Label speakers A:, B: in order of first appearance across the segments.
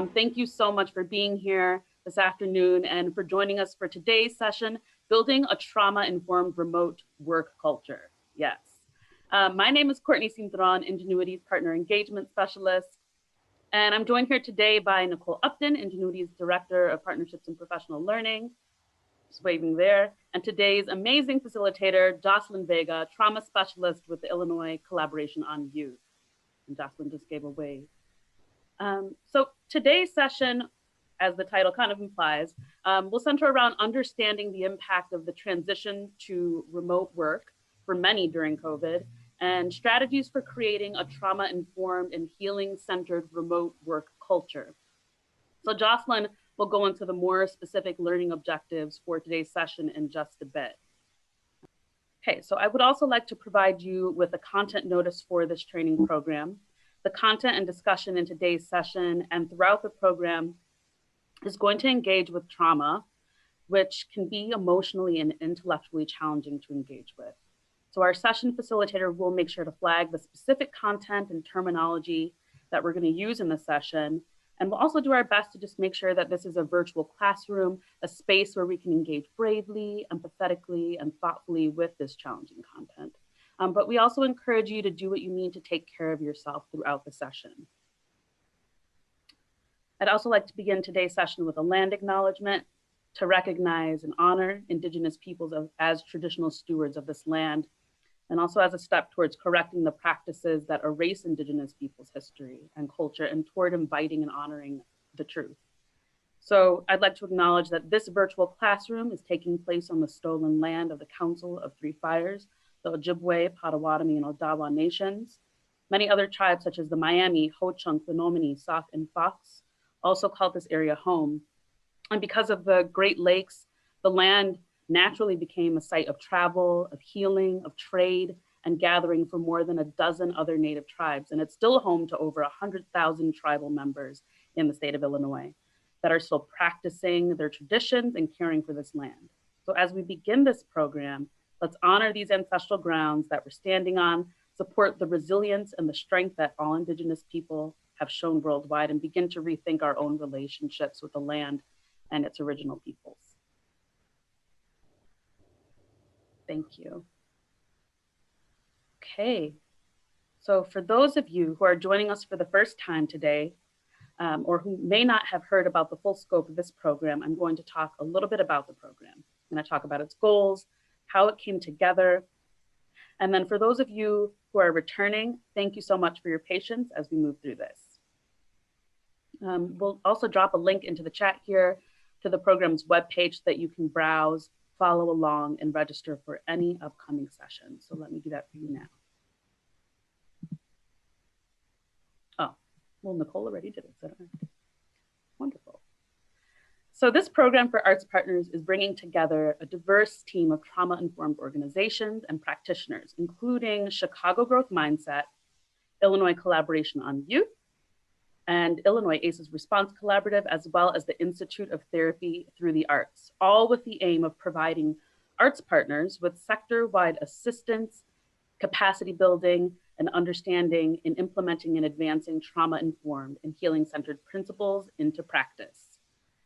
A: Thank you so much for being here this afternoon and for joining us for today's session, Building a Trauma-Informed Remote Work Culture. Yes. My name is Courtney Cintron, Ingenuity's Partner Engagement Specialist. And I'm joined here today by Nicole Upton, Ingenuity's Director of Partnerships and Professional Learning, just waving there, and today's amazing facilitator, Jocelyn Vega, Trauma Specialist with the Illinois Collaboration on Youth. And Jocelyn just gave a wave. So today's session, as the title kind of implies, will center around understanding the impact of the transition to remote work for many during COVID, and strategies for creating a trauma-informed and healing-centered remote work culture. So Jocelyn will go into the more specific learning objectives for today's session in just a bit. Okay, so I would also like to provide you with a content notice for this training program. The content and discussion in today's session and throughout the program is going to engage with trauma, which can be emotionally and intellectually challenging to engage with. So our session facilitator will make sure to flag the specific content and terminology that we're going to use in the session. And we'll also do our best to just make sure that this is a virtual classroom, a space where we can engage bravely, empathetically, and thoughtfully with this challenging content. But we also encourage you to do what you need to take care of yourself throughout the session. I'd also like to begin today's session with a land acknowledgement to recognize and honor Indigenous peoples as traditional stewards of this land, and also as a step towards correcting the practices that erase Indigenous peoples' history and culture, and toward inviting and honoring the truth. So I'd like to acknowledge that this virtual classroom is taking place on the stolen land of the Council of Three Fires, the Ojibwe, Potawatomi, and Odawa nations. Many other tribes, such as the Miami, Ho-Chunk, the Menominee, Sauk, and Fox, also call this area home. And because of the Great Lakes, the land naturally became a site of travel, of healing, of trade, and gathering for more than a dozen other Native tribes. And it's still home to over 100,000 tribal members in the state of Illinois that are still practicing their traditions and caring for this land. So as we begin this program, let's honor these ancestral grounds that we're standing on, support the resilience and the strength that all Indigenous people have shown worldwide, and begin to rethink our own relationships with the land and its original peoples. Thank you. Okay, so for those of you who are joining us for the first time today, or who may not have heard about the full scope of this program, I'm going to talk a little bit about the program. I'm going to talk about its goals, how it came together. And then for those of you who are returning, thank you so much for your patience as we move through this. We'll also drop a link into the chat here to the program's webpage that you can browse, follow along, and register for any upcoming sessions. So let me do that for you now. Oh, well, Nicole already did it, so wonderful. So this program for Arts Partners is bringing together a diverse team of trauma-informed organizations and practitioners, including Chicago Growth Mindset, Illinois Collaboration on Youth, and Illinois ACEs Response Collaborative, as well as the Institute of Therapy Through the Arts, all with the aim of providing arts partners with sector-wide assistance, capacity building, and understanding in implementing and advancing trauma-informed and healing-centered principles into practice.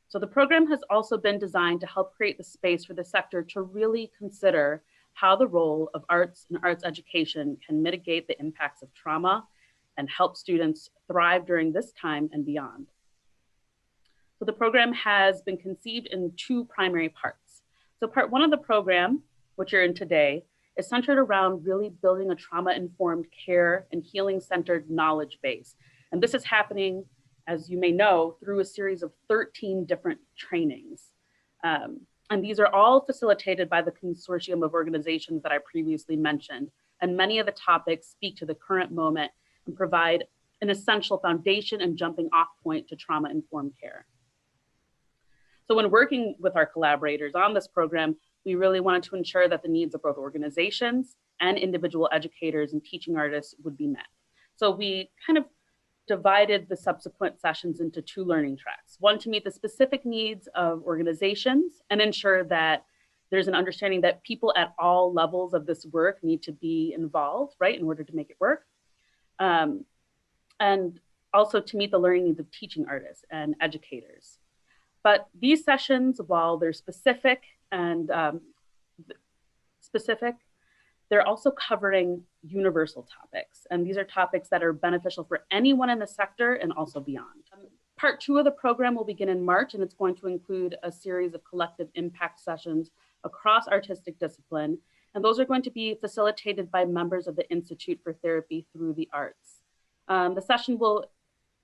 A: So the program has also been designed to help create the space for the sector to really consider how the role of arts and arts education can mitigate the impacts of trauma and help students thrive during this time and beyond. So the program has been conceived in two primary parts. So part one of the program, which you're in today, is centered around really building a trauma-informed care and healing-centered knowledge base. And this is happening, as you may know, through a series of 13 different trainings. And these are all facilitated by the consortium of organizations that I previously mentioned. And many of the topics speak to the current moment and provide an essential foundation and jumping off point to trauma-informed care. So when working with our collaborators on this program, we really wanted to ensure that the needs of both organizations and individual educators and teaching artists would be met. So we kind of divided the subsequent sessions into two learning tracks. One, to meet the specific needs of organizations and ensure that there's an understanding that people at all levels of this work need to be involved, right, in order to make it work. And also to meet the learning needs of teaching artists and educators. But these sessions, while they're specific, they're also covering universal topics. And these are topics that are beneficial for anyone in the sector and also beyond. Part 2 of the program will begin in March, and it's going to include a series of collective impact sessions across artistic discipline. And those are going to be facilitated by members of the Institute for Therapy Through the Arts. The session will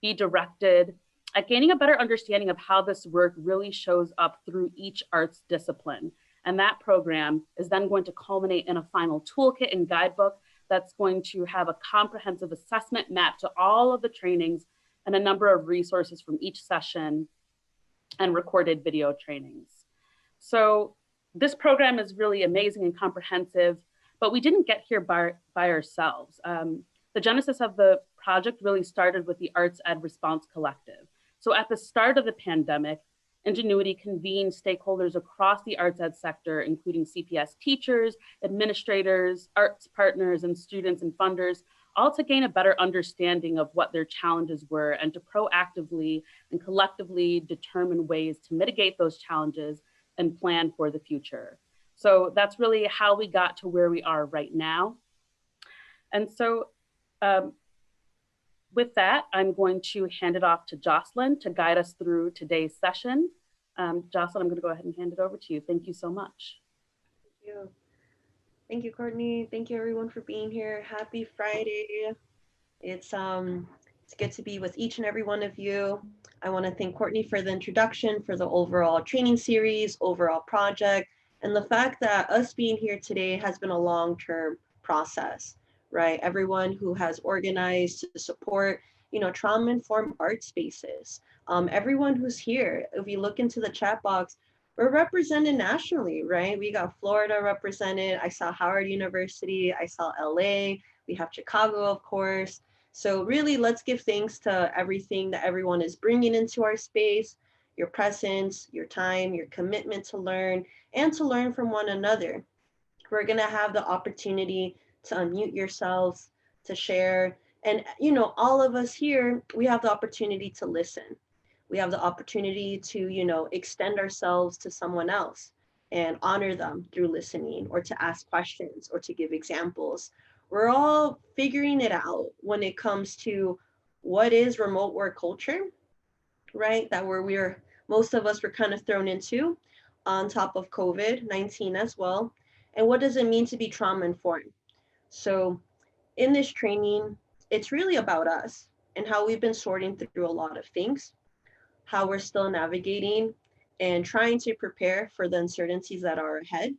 A: be directed at gaining a better understanding of how this work really shows up through each arts discipline. And that program is then going to culminate in a final toolkit and guidebook that's going to have a comprehensive assessment map to all of the trainings and a number of resources from each session and recorded video trainings. So this program is really amazing and comprehensive, but we didn't get here by ourselves. The genesis of the project really started with the Arts Ed Response Collective. So at the start of the pandemic, Ingenuity convened stakeholders across the arts ed sector, including CPS teachers, administrators, arts partners, and students and funders, all to gain a better understanding of what their challenges were and to proactively and collectively determine ways to mitigate those challenges and plan for the future. So that's really how we got to where we are right now. And so with that, I'm going to hand it off to Jocelyn to guide us through today's session. Jocelyn, I'm going to go ahead and hand it over to you. Thank you so much.
B: Thank you. Thank you, Courtney. Thank you, everyone, for being here. Happy Friday. It's good to be with each and every one of you. I want to thank Courtney for the introduction, for the overall training series, overall project, and the fact that us being here today has been a long-term process, right? Everyone who has organized to support, trauma-informed art spaces. Everyone who's here, if we look into the chat box, we're represented nationally, right? We got Florida represented. I saw Howard University. I saw LA. We have Chicago, of course. So really, let's give thanks to everything that everyone is bringing into our space, your presence, your time, your commitment to learn, and to learn from one another. We're going to have the opportunity to unmute yourselves, to share. And, all of us here, we have the opportunity to listen. We have the opportunity to, extend ourselves to someone else and honor them through listening, or to ask questions, or to give examples. We're all figuring it out when it comes to what is remote work culture, right? That most of us were kind of thrown into on top of COVID-19 as well. And what does it mean to be trauma informed? So in this training, it's really about us and how we've been sorting through a lot of things, how we're still navigating and trying to prepare for the uncertainties that are ahead.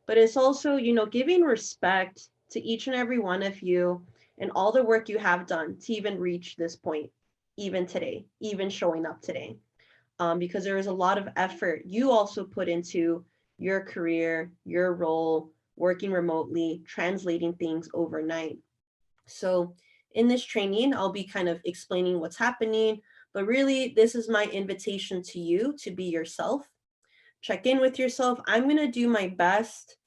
B: But it's also, giving respect to each and every one of you and all the work you have done to even reach this point, even today, even showing up today. Because there is a lot of effort you also put into your career, your role, working remotely, translating things overnight. So in this training, I'll be kind of explaining what's happening, but really this is my invitation to you to be yourself. Check in with yourself. I'm going to do my best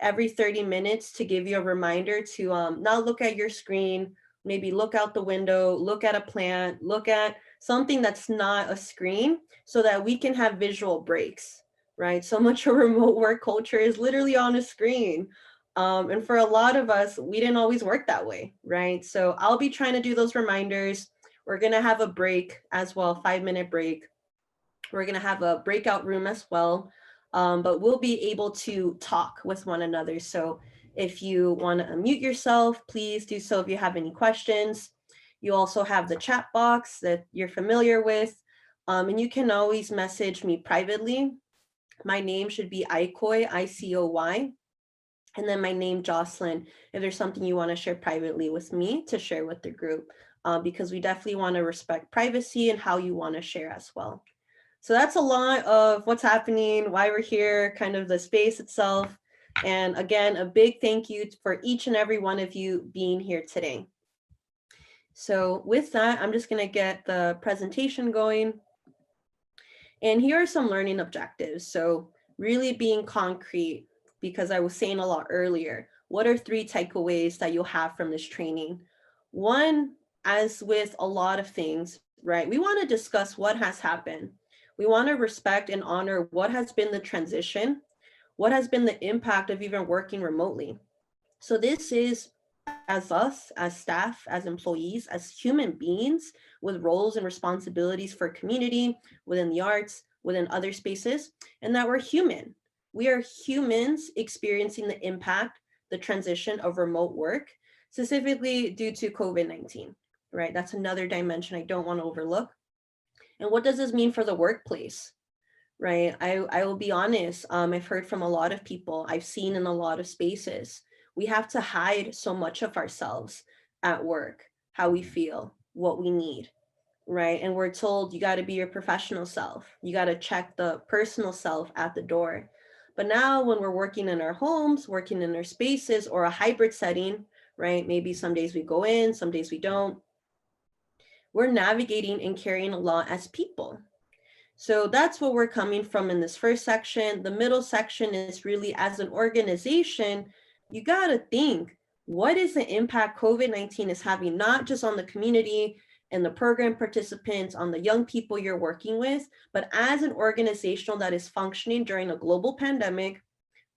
B: every 30 minutes to give you a reminder to not look at your screen, maybe look out the window, look at a plant, look at something that's not a screen, so that we can have visual breaks, right? So much of remote work culture is literally on a screen. And for a lot of us, we didn't always work that way, right? So I'll be trying to do those reminders. We're going to have a break as well, 5-minute break. We're going to have a breakout room as well, but we'll be able to talk with one another. So if you want to unmute yourself, please do so if you have any questions. You also have the chat box that you're familiar with, and you can always message me privately. My name should be ICOY, ICOY, and then my name, Jocelyn, if there's something you want to share privately with me to share with the group, because we definitely want to respect privacy and how you want to share as well. So that's a lot of what's happening, why we're here, kind of the space itself. And again, a big thank you for each and every one of you being here today. So with that, I'm just going to get the presentation going. And here are some learning objectives. So really being concrete, because I was saying a lot earlier, what are 3 takeaways that you'll have from this training? One, as with a lot of things, right, we want to discuss what has happened. We want to respect and honor what has been the transition, what has been the impact of even working remotely. So this is as us, as staff, as employees, as human beings with roles and responsibilities for community, within the arts, within other spaces, and that we're human. We are humans experiencing the impact, the transition of remote work, specifically due to COVID-19, right? That's another dimension I don't want to overlook. And what does this mean for the workplace? Right. I will be honest. I've heard from a lot of people, I've seen in a lot of spaces, we have to hide so much of ourselves at work, how we feel, what we need. Right. And we're told you got to be your professional self. You got to check the personal self at the door. But now when we're working in our homes, working in our spaces, or a hybrid setting, right? Maybe some days we go in, some days we don't. We're navigating and carrying a lot as people. So that's what we're coming from in this first section. The middle section is really, as an organization, you got to think, what is the impact COVID-19 is having, not just on the community and the program participants, on the young people you're working with, but as an organization that is functioning during a global pandemic,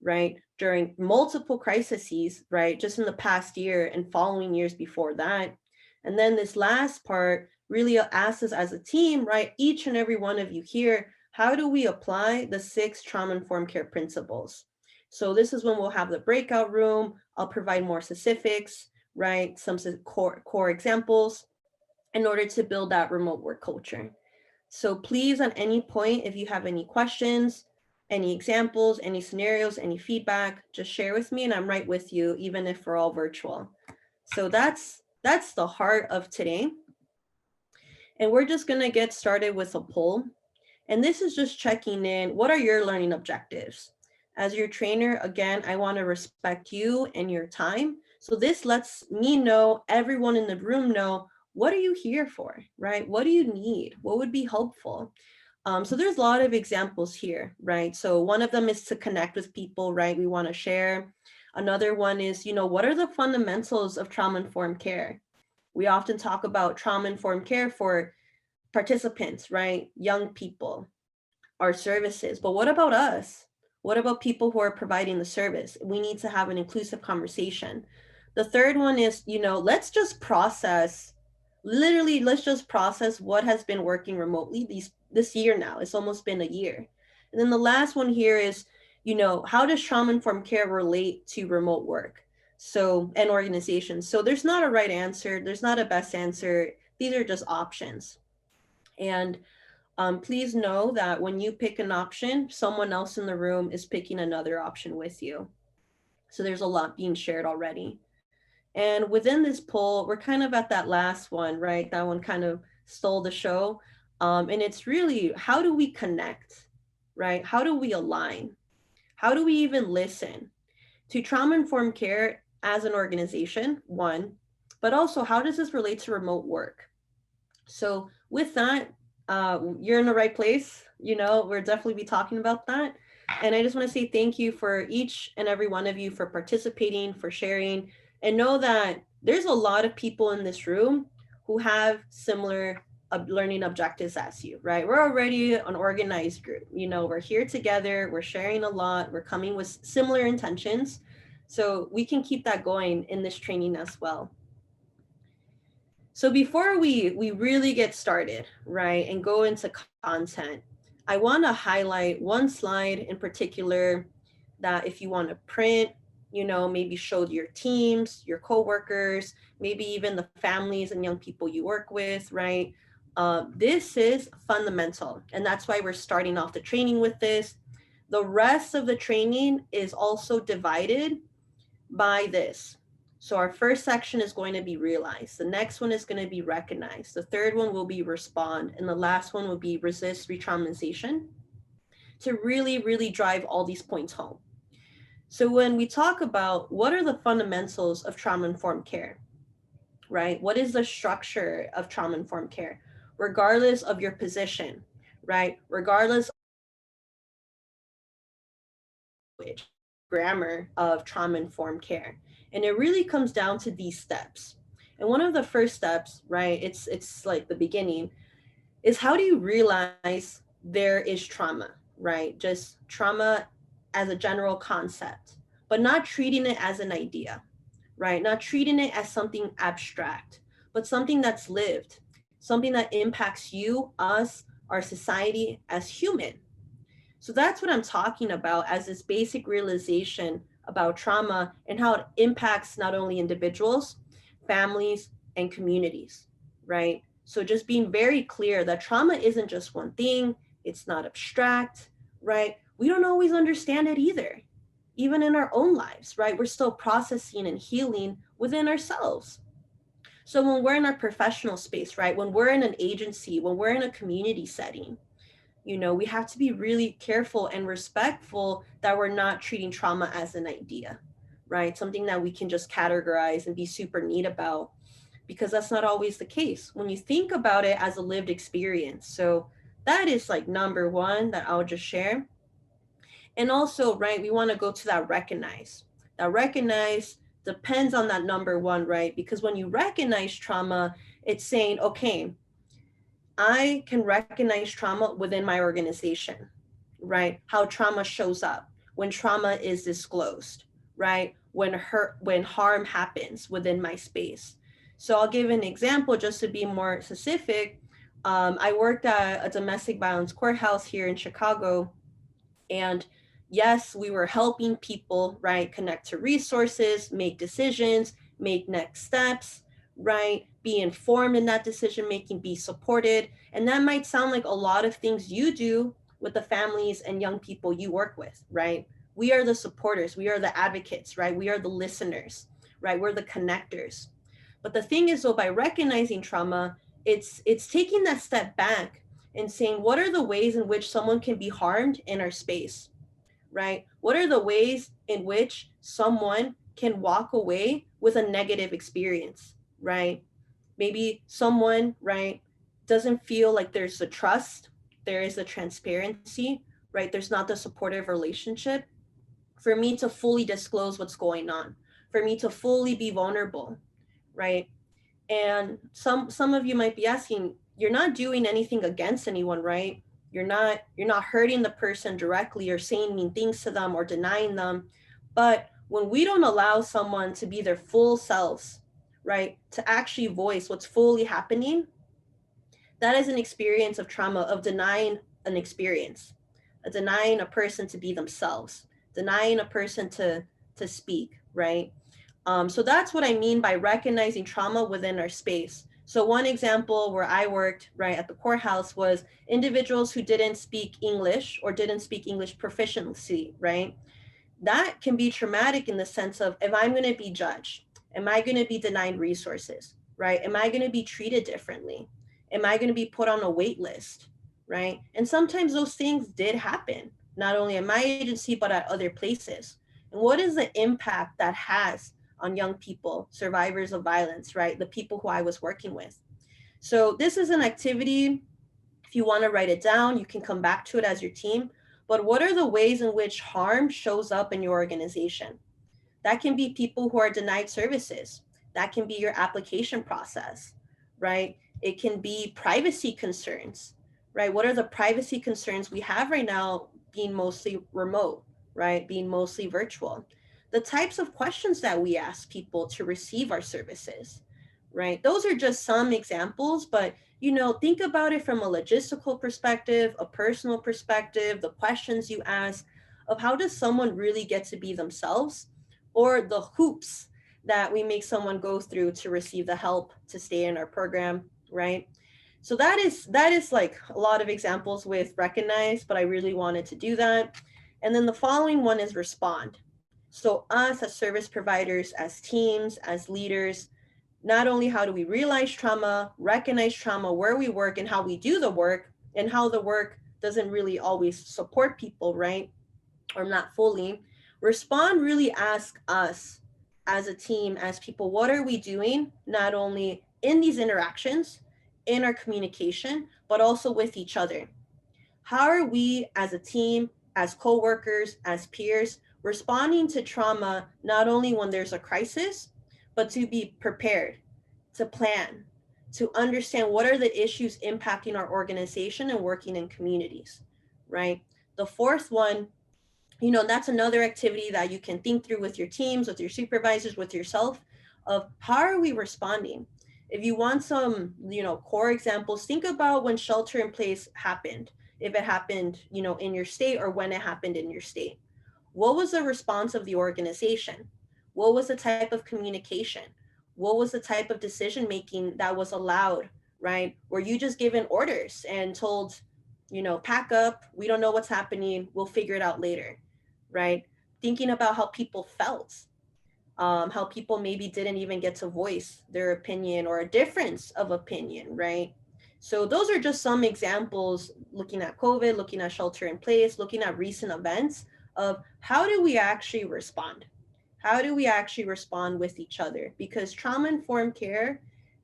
B: right? During multiple crises, right? Just in the past year and following years before that. And then this last part really asks us as a team, right? Each and every one of you here, how do we apply the 6 trauma-informed care principles? So this is when we'll have the breakout room. I'll provide more specifics, right? Some core examples in order to build that remote work culture. So please, at any point, if you have any questions, any examples, any scenarios, any feedback, just share with me and I'm right with you, even if we're all virtual. So that's the heart of today. And we're just gonna get started with a poll. And this is just checking in, what are your learning objectives? As your trainer, again, I wanna respect you and your time. So this lets me know, everyone in the room know, what are you here for, right? What do you need? What would be helpful? So there's a lot of examples here, right? So one of them is to connect with people, right? We wanna share. Another one is, what are the fundamentals of trauma-informed care? We often talk about trauma-informed care for participants, right? Young people, our services, but what about us? What about people who are providing the service? We need to have an inclusive conversation. The third one is, let's just process, literally, let's just process what has been working remotely this year now. It's almost been a year. And then the last one here is, how does trauma-informed care relate to remote work? So, and organizations. So there's not a right answer. There's not a best answer. These are just options. And please know that when you pick an option, someone else in the room is picking another option with you. So there's a lot being shared already. And within this poll, we're kind of at that last one, right? That one kind of stole the show. And it's really, how do we connect, right? How do we align? How do we even listen to trauma-informed care as an organization, one, but also how does this relate to remote work? So with that, you're in the right place. We'll definitely be talking about that. And I just want to say thank you for each and every one of you for participating, for sharing, and know that there's a lot of people in this room who have similar learning objectives as you, right? We're already an organized group. We're here together, we're sharing a lot, we're coming with similar intentions. So we can keep that going in this training as well. So before we really get started, right, and go into content, I want to highlight one slide in particular that if you want to print, maybe show your teams, your coworkers, maybe even the families and young people you work with, right? This is fundamental. And that's why we're starting off the training with this. The rest of the training is also divided by this. So our first section is going to be realize. The next one is going to be recognize. The third one will be respond. And the last one will be resist re-traumatization, to really, really drive all these points home. So when we talk about what are the fundamentals of trauma-informed care, right? What is the structure of trauma-informed care, regardless of your position, right? Regardless of which grammar of trauma-informed care. And it really comes down to these steps. And one of the first steps, right, it's like the beginning, is how do you realize there is trauma, right? Just trauma as a general concept, but not treating it as an idea, right? Not treating it as something abstract, but something that's lived, something that impacts you, us, our society as human. So that's what I'm talking about as this basic realization about trauma and how it impacts not only individuals, families, and communities, right? So just being very clear that trauma isn't just one thing, it's not abstract, right? We don't always understand it either. Even in our own lives, right? We're still processing and healing within ourselves. So when we're in our professional space, right? When we're in an agency, when we're in a community setting, we have to be really careful and respectful that we're not treating trauma as an idea, right? Something that we can just categorize and be super neat about, because that's not always the case when you think about it as a lived experience. So that is like number one that I'll just share. And also, right, we want to go to that recognize. That recognize depends on that number one, right? Because when you recognize trauma, it's saying, okay, I can recognize trauma within my organization, right? How trauma shows up, when trauma is disclosed, right? When harm happens within my space. So I'll give an example just to be more specific. I worked at a domestic violence courthouse here in Chicago, and yes, we were helping people, right, connect to resources, make decisions, make next steps, right, be informed in that decision making, be supported. And that might sound like a lot of things you do with the families and young people you work with, right? We are the supporters, we are the advocates, right? We are the listeners, right? We're the connectors. But the thing is, though, by recognizing trauma, it's taking that step back and saying, what are the ways in which someone can be harmed in our space, right? What are the ways in which someone can walk away with a negative experience, right? Maybe someone, right, doesn't feel like there's a trust, there is a transparency, right? There's not the supportive relationship for me to fully disclose what's going on, for me to fully be vulnerable, right? And some of you might be asking, you're not doing anything against anyone, right? You're not hurting the person directly or saying mean things to them or denying them. But when we don't allow someone to be their full selves, right, to actually voice what's fully happening, that is an experience of trauma, of denying an experience, denying a person to be themselves, denying a person to speak, right? So that's what I mean by recognizing trauma within our space. So one example where I worked, right, at the courthouse was individuals who didn't speak English or didn't speak English proficiency, right? That can be traumatic in the sense of, if I'm going to be judged, am I going to be denied resources, right? Am I going to be treated differently? Am I going to be put on a wait list, right? And sometimes those things did happen, not only at my agency, but at other places. And what is the impact that has on young people, survivors of violence, right? The people who I was working with. So this is an activity. If you want to write it down, you can come back to it as your team. But what are the ways in which harm shows up in your organization? That can be people who are denied services. That can be your application process, right? It can be privacy concerns, right? What are the privacy concerns we have right now, being mostly remote, right? Being mostly virtual. The types of questions that we ask people to receive our services, right? Those are just some examples, but think about it from a logistical perspective, a personal perspective, the questions you ask of how does someone really get to be themselves, or the hoops that we make someone go through to receive the help to stay in our program, right? So that is like a lot of examples with recognize, but I really wanted to do that. And then the following one is respond. So us as service providers, as teams, as leaders, not only how do we realize trauma, recognize trauma, where we work and how we do the work, and how the work doesn't really always support people, right? Or not fully. Respond really asks us as a team, as people, what are we doing, not only in these interactions, in our communication, but also with each other? How are we as a team, as co-workers, as peers, responding to trauma, not only when there's a crisis, but to be prepared, to plan, to understand what are the issues impacting our organization and working in communities, right? The fourth one, that's another activity that you can think through with your teams, with your supervisors, with yourself, of how are we responding? If you want some, core examples, think about when shelter in place happened, if it happened, in your state, or when it happened in your state. What was the response of the organization? What was the type of communication? What was the type of decision making that was allowed, right? Were you just given orders and told, pack up, we don't know what's happening, we'll figure it out later, right? Thinking about how people felt, how people maybe didn't even get to voice their opinion or a difference of opinion, right? So those are just some examples, looking at COVID, looking at shelter in place, looking at recent events, of how do we actually respond? How do we actually respond with each other? Because trauma-informed care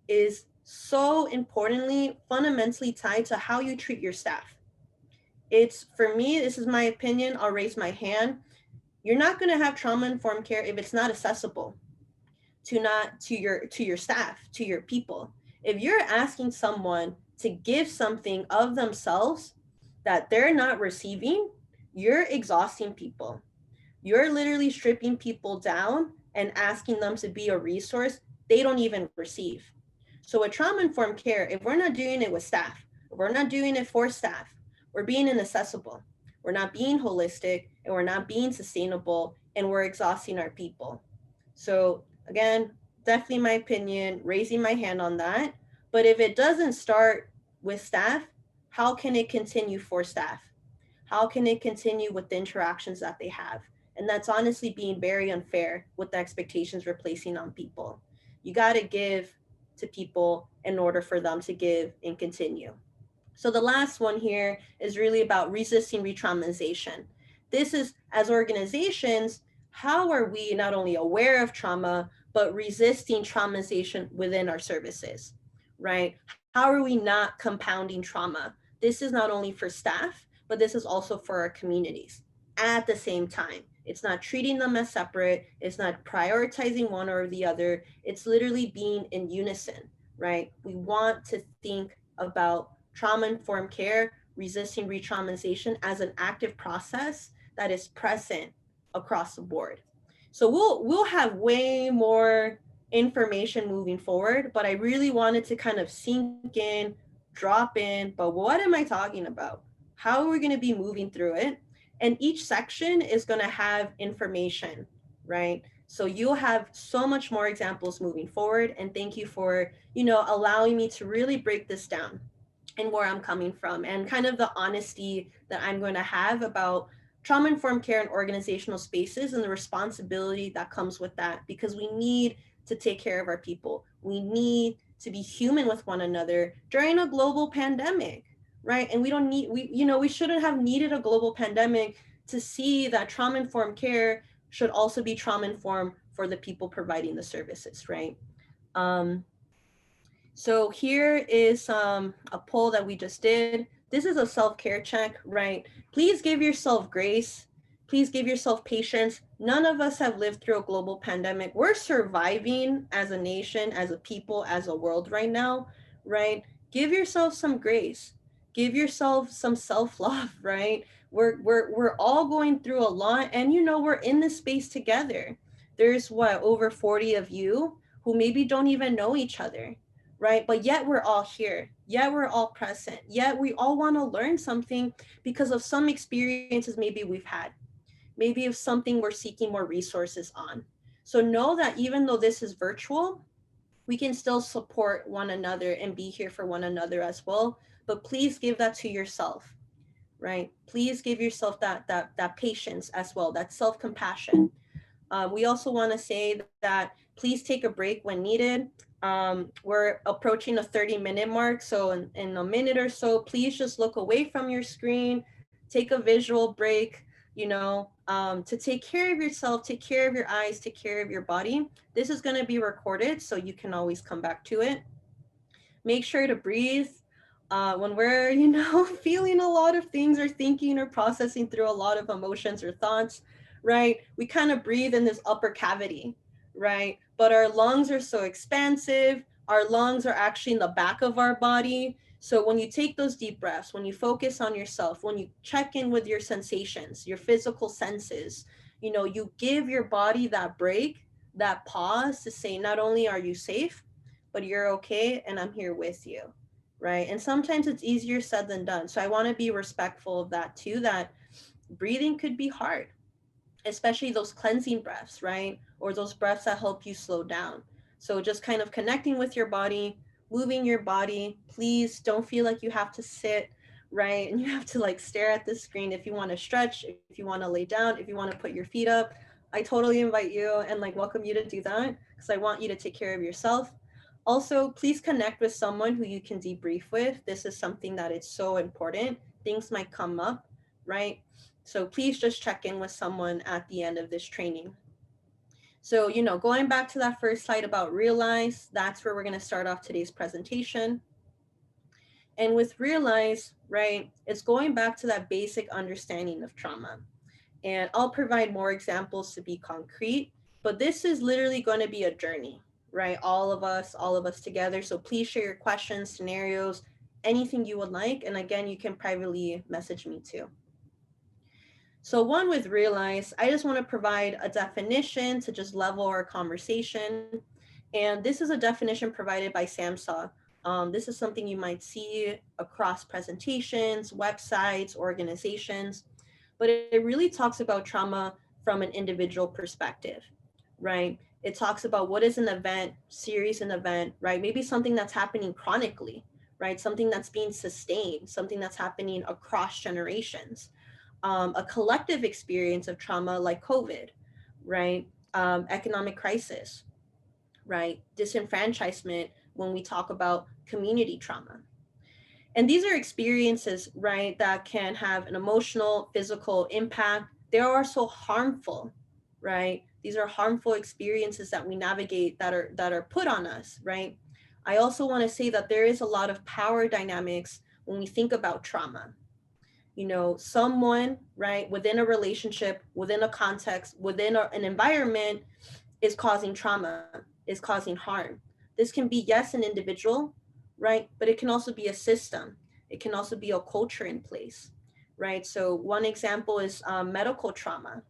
B: is so importantly, fundamentally tied to how you treat your staff. It's, for me, this is my opinion, I'll raise my hand. You're not going to have trauma-informed care if it's not accessible to your staff, to your people. If you're asking someone to give something of themselves that they're not receiving, you're exhausting people. You're literally stripping people down and asking them to be a resource they don't even receive. So with trauma-informed care, if we're not doing it with staff, if we're not doing it for staff, we're being inaccessible, we're not being holistic, and we're not being sustainable, and we're exhausting our people. So again, definitely my opinion, raising my hand on that. But if it doesn't start with staff, how can it continue for staff? How can it continue with the interactions that they have? And that's honestly being very unfair with the expectations we're placing on people. You got to give to people in order for them to give and continue. So the last one here is really about resisting re-traumatization. This is, as organizations, how are we not only aware of trauma, but resisting traumatization within our services, right? How are we not compounding trauma? This is not only for staff, but this is also for our communities at the same time. It's not treating them as separate. It's not prioritizing one or the other. It's literally being in unison, right? We want to think about trauma-informed care, resisting re-traumatization as an active process that is present across the board. So we'll have way more information moving forward, but I really wanted to kind of sink in, drop in, but what am I talking about? How are we going to be moving through it? And each section is going to have information, right? So you'll have so much more examples moving forward. And thank you for, allowing me to really break this down and where I'm coming from, and kind of the honesty that I'm going to have about trauma-informed care in organizational spaces and the responsibility that comes with that, because we need to take care of our people. We need to be human with one another during a global pandemic, right? And we shouldn't have needed a global pandemic to see that trauma-informed care should also be trauma-informed for the people providing the services, right? So here is a poll that we just did. This is a self-care check, right? Please give yourself grace. Please give yourself patience. None of us have lived through a global pandemic. We're surviving as a nation, as a people, as a world right now, right? Give yourself some grace. Give yourself some self-love, right? We're all going through a lot, and we're in this space together. There's over 40 of you who maybe don't even know each other, right? But yet we're all here, yet we're all present, yet we all want to learn something because of some experiences maybe we've had, maybe of something we're seeking more resources on. So know that even though this is virtual, we can still support one another and be here for one another as well. But please give that to yourself, right? Please give yourself that patience as well, that self-compassion. We also want to say that please take a break when needed. We're approaching a 30-minute mark. So in a minute or so, please just look away from your screen, take a visual break, to take care of yourself, take care of your eyes, take care of your body. This is going to be recorded, so you can always come back to it. Make sure to breathe. When we're, feeling a lot of things or thinking or processing through a lot of emotions or thoughts, right? We kind of breathe in this upper cavity, right? But our lungs are so expansive. Our lungs are actually in the back of our body. So when you take those deep breaths, when you focus on yourself, when you check in with your sensations, your physical senses, you know, you give your body that break, that pause to say, not only are you safe, but you're okay and I'm here with you, right? And sometimes it's easier said than done. So I want to be respectful of that too, that breathing could be hard, especially those cleansing breaths, right? Or those breaths that help you slow down. So just kind of connecting with your body, moving your body. Please don't feel like you have to sit, right? And you have to like stare at the screen. If you want to stretch, if you want to lay down, if you want to put your feet up, I totally invite you and like welcome you to do that, because I want you to take care of yourself. Also, please connect with someone who you can debrief with. This is something that is so important. Things might come up, right? So please just check in with someone at the end of this training. So, you know, going back to that first slide about realize, that's where we're going to start off today's presentation. And with realize, right, it's going back to that basic understanding of trauma. And I'll provide more examples to be concrete, but this is literally going to be a journey, right? All of us together. So please share your questions, scenarios, anything you would like. And again, you can privately message me too. So one with realize, I just want to provide a definition to just level our conversation. And this is a definition provided by SAMHSA. This is something you might see across presentations, websites, organizations, but it really talks about trauma from an individual perspective, right? It talks about what is an event, series an event, right? Maybe something that's happening chronically, right? Something that's being sustained, something that's happening across generations. A collective experience of trauma like COVID, right? Economic crisis, right? Disenfranchisement when we talk about community trauma. And these are experiences, right, that can have an emotional, physical impact. They are also harmful, right? These are harmful experiences that we navigate that are put on us, right? I also want to say that there is a lot of power dynamics when we think about trauma. You know, someone, right, within a relationship, within a context, within an environment is causing trauma, is causing harm. This can be, yes, an individual, right? But it can also be a system. It can also be a culture in place, right? So one example is medical trauma,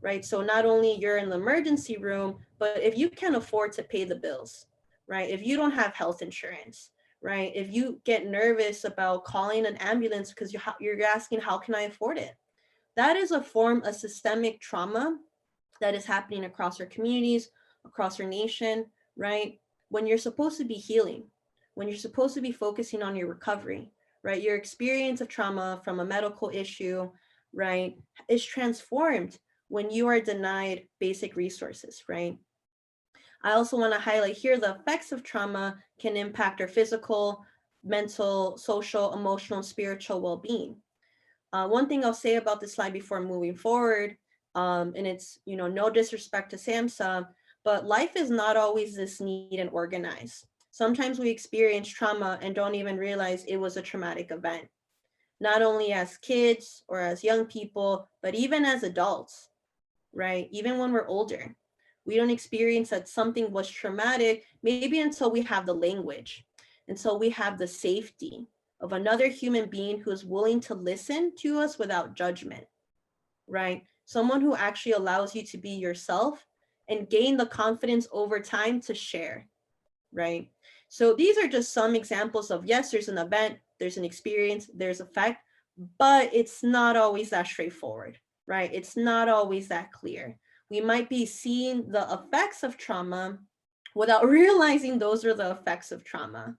B: right? So not only you're in the emergency room, but if you can't afford to pay the bills, right? If you don't have health insurance, right? If you get nervous about calling an ambulance because you're asking, how can I afford it? That is a form of systemic trauma that is happening across our communities, across our nation, right? When you're supposed to be healing, when you're supposed to be focusing on your recovery, right? Your experience of trauma from a medical issue, right, is transformed when you are denied basic resources, right? I also want to highlight here the effects of trauma can impact our physical, mental, social, emotional, spiritual well-being. One thing I'll say about this slide before moving forward, and it's, you know, no disrespect to SAMHSA, but life is not always this neat and organized. Sometimes we experience trauma and don't even realize it was a traumatic event, not only as kids or as young people, but even as adults, right? Even when we're older, we don't experience that something was traumatic, maybe until we have the language, until we have the safety of another human being who is willing to listen to us without judgment, right? Someone who actually allows you to be yourself and gain the confidence over time to share, right? So these are just some examples of, yes, there's an event, there's an experience, there's effect, but it's not always that straightforward, right? It's not always that clear. We might be seeing the effects of trauma without realizing those are the effects of trauma.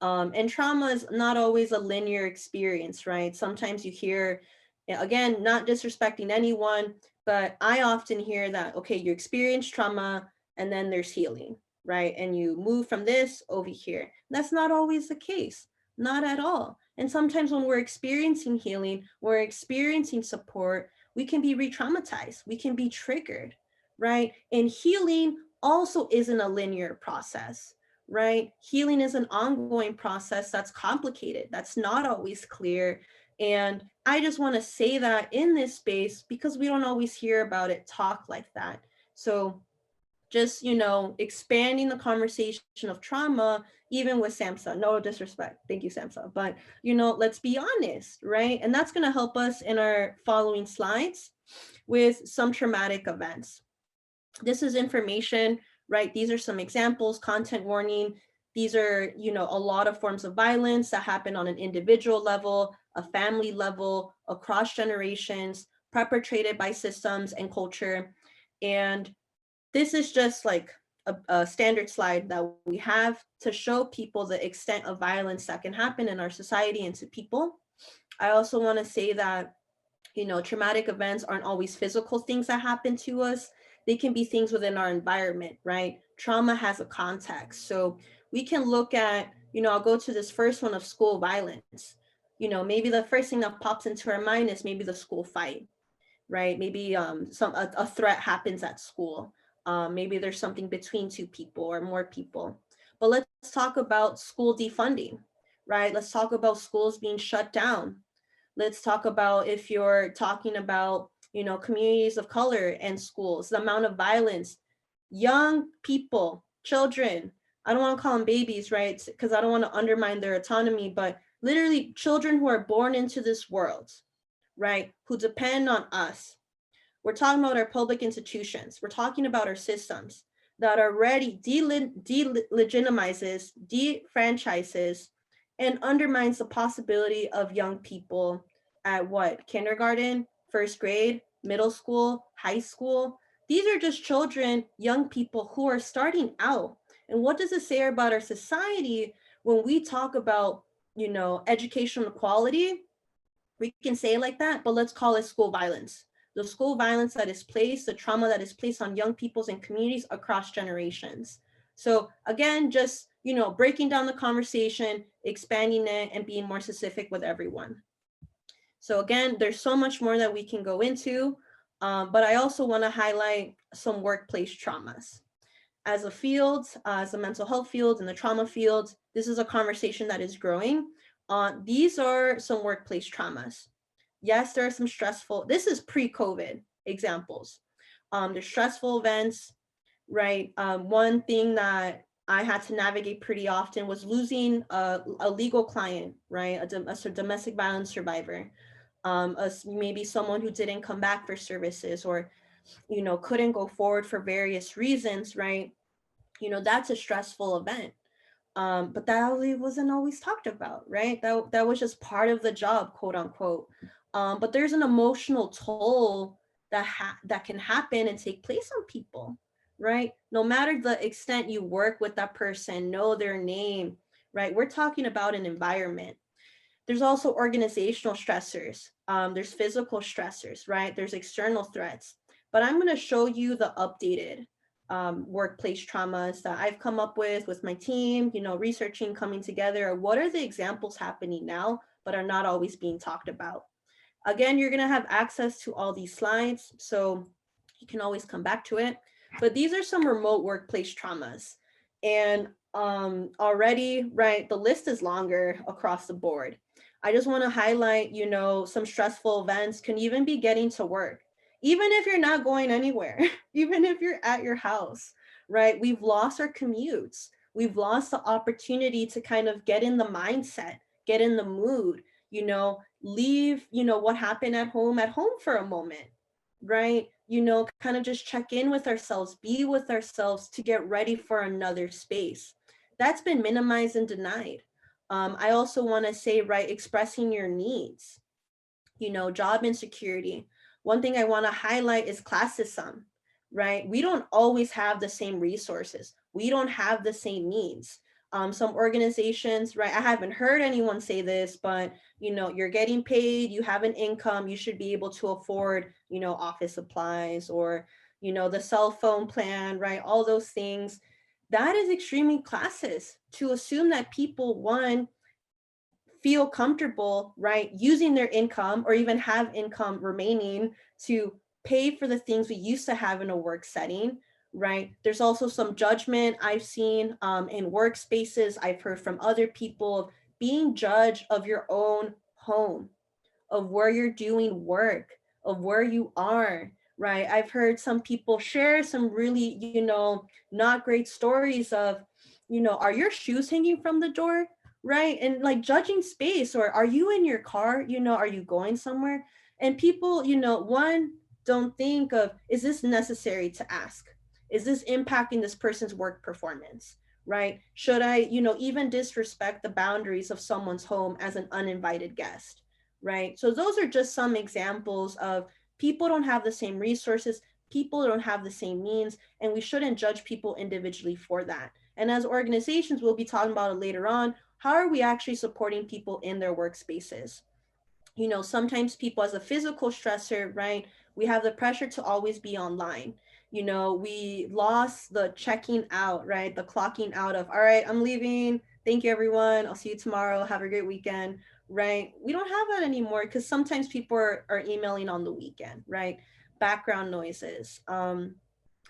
B: And trauma is not always a linear experience, right? Sometimes you hear, again, not disrespecting anyone, but I often hear that, okay, you experience trauma and then there's healing, right? And you move from this over here. That's not always the case, not at all. And sometimes when we're experiencing healing, we're experiencing support, we can be re-traumatized, we can be triggered, right? And healing also isn't a linear process, right? Healing is an ongoing process that's complicated, that's not always clear. And I just want to say that in this space because we don't always hear about it talk like that. So just, expanding the conversation of trauma, even with SAMHSA. No disrespect. Thank you, SAMHSA. But, let's be honest, right? And that's going to help us in our following slides with some traumatic events. This is information, right? These are some examples, content warning. These are, a lot of forms of violence that happen on an individual level, a family level, across generations, perpetrated by systems and culture. And this is just like a standard slide that we have to show people the extent of violence that can happen in our society and to people. I also want to say that, traumatic events aren't always physical things that happen to us. They can be things within our environment, right? Trauma has a context. So we can look at, I'll go to this first one of school violence. Maybe the first thing that pops into our mind is maybe the school fight, right? Maybe a threat happens at school. Maybe there's something between two people or more people. But let's talk about school defunding, right? Let's talk about schools being shut down. Let's talk about, if you're talking about, communities of color and schools, the amount of violence, young people, children, I don't want to call them babies, right? Because I don't want to undermine their autonomy, but literally children who are born into this world, right? Who depend on us. We're talking about our public institutions. We're talking about our systems that already delegitimizes, defranchises, and undermines the possibility of young people at what? Kindergarten, first grade, middle school, high school. These are just children, young people who are starting out. And what does it say about our society when we talk about, educational equality? We can say it like that, but let's call it school violence. The school violence that is placed, the trauma that is placed on young peoples and communities across generations. So again, just, breaking down the conversation, expanding it, and being more specific with everyone. So again, there's so much more that we can go into, but I also want to highlight some workplace traumas. As a field, as a mental health field and the trauma field, this is a conversation that is growing. These are some workplace traumas. Yes, there are some stressful, this is pre-COVID examples. There's stressful events, right? One thing that I had to navigate pretty often was losing a legal client, right? A domestic violence survivor, maybe someone who didn't come back for services or, couldn't go forward for various reasons, right? That's a stressful event. But that wasn't always talked about, right? That was just part of the job, quote unquote. But there's an emotional toll that can happen and take place on people, right? No matter the extent you work with that person, know their name, right? We're talking about an environment. There's also organizational stressors. There's physical stressors, right? There's external threats. But I'm going to show you the updated workplace traumas that I've come up with my team, researching, coming together. What are the examples happening now, but are not always being talked about? Again, you're going to have access to all these slides, so you can always come back to it. But these are some remote workplace traumas. And already, right, the list is longer across the board. I just want to highlight, some stressful events can even be getting to work, even if you're not going anywhere, even if you're at your house, right? We've lost our commutes. We've lost the opportunity to kind of get in the mindset, get in the mood, leave, what happened at home for a moment, right? Kind of just check in with ourselves, be with ourselves to get ready for another space. That's been minimized and denied. I also want to say, right, expressing your needs, job insecurity. One thing I want to highlight is classism, right? We don't always have the same resources. We don't have the same needs. Some organizations, right? I haven't heard anyone say this, but you're getting paid, you have an income, you should be able to afford, office supplies or, the cell phone plan, right? All those things. That is extremely classist to assume that people, one, feel comfortable, right, using their income or even have income remaining to pay for the things we used to have in a work setting, right? There's also some judgment I've seen in workspaces. I've heard from other people being judged of your own home, of where you're doing work, of where you are, right? I've heard some people share some really, not great stories of, are your shoes hanging from the door? Right. And like judging space, or are you in your car? Are you going somewhere? And people, one, don't think of, is this necessary to ask? Is this impacting this person's work performance? Right? Should I, even disrespect the boundaries of someone's home as an uninvited guest? Right. So those are just some examples of people don't have the same resources, people don't have the same means, and we shouldn't judge people individually for that. And as organizations, we'll be talking about it later on. How are we actually supporting people in their workspaces? Sometimes people as a physical stressor, right? We have the pressure to always be online. We lost the checking out, right? The clocking out of, all right, I'm leaving. Thank you, everyone. I'll see you tomorrow. Have a great weekend, right? We don't have that anymore because sometimes people are emailing on the weekend, right? Background noises.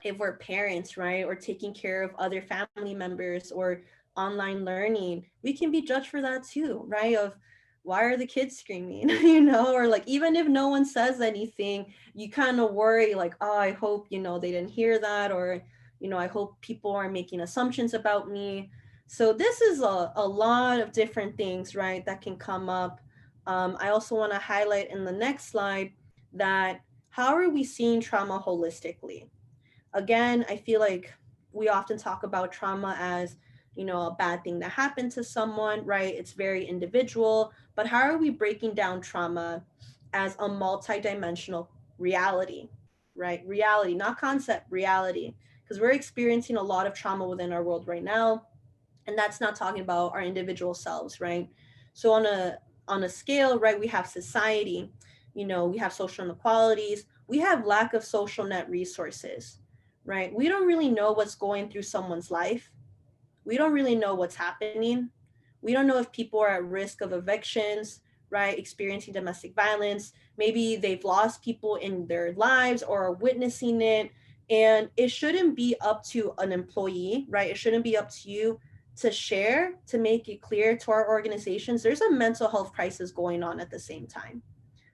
B: If we're parents, right, or taking care of other family members or online learning, we can be judged for that too, right? Of why are the kids screaming, or like even if no one says anything, you kind of worry like, oh, I hope, they didn't hear that, or, I hope people are making assumptions about me. So this is a lot of different things, right, that can come up. I also want to highlight in the next slide that how are we seeing trauma holistically? Again, I feel like we often talk about trauma as, a bad thing that happened to someone, right? It's very individual, but how are we breaking down trauma as a multidimensional reality, right? Reality, not concept, reality. Because we're experiencing a lot of trauma within our world right now. And that's not talking about our individual selves, right? So on a scale, right, we have society, we have social inequalities, we have lack of social net resources, right? We don't really know what's going through someone's life. We don't really know what's happening. We don't know if people are at risk of evictions, right? Experiencing domestic violence. Maybe they've lost people in their lives or are witnessing it. And it shouldn't be up to an employee, right? It shouldn't be up to you to share, to make it clear to our organizations there's a mental health crisis going on at the same time.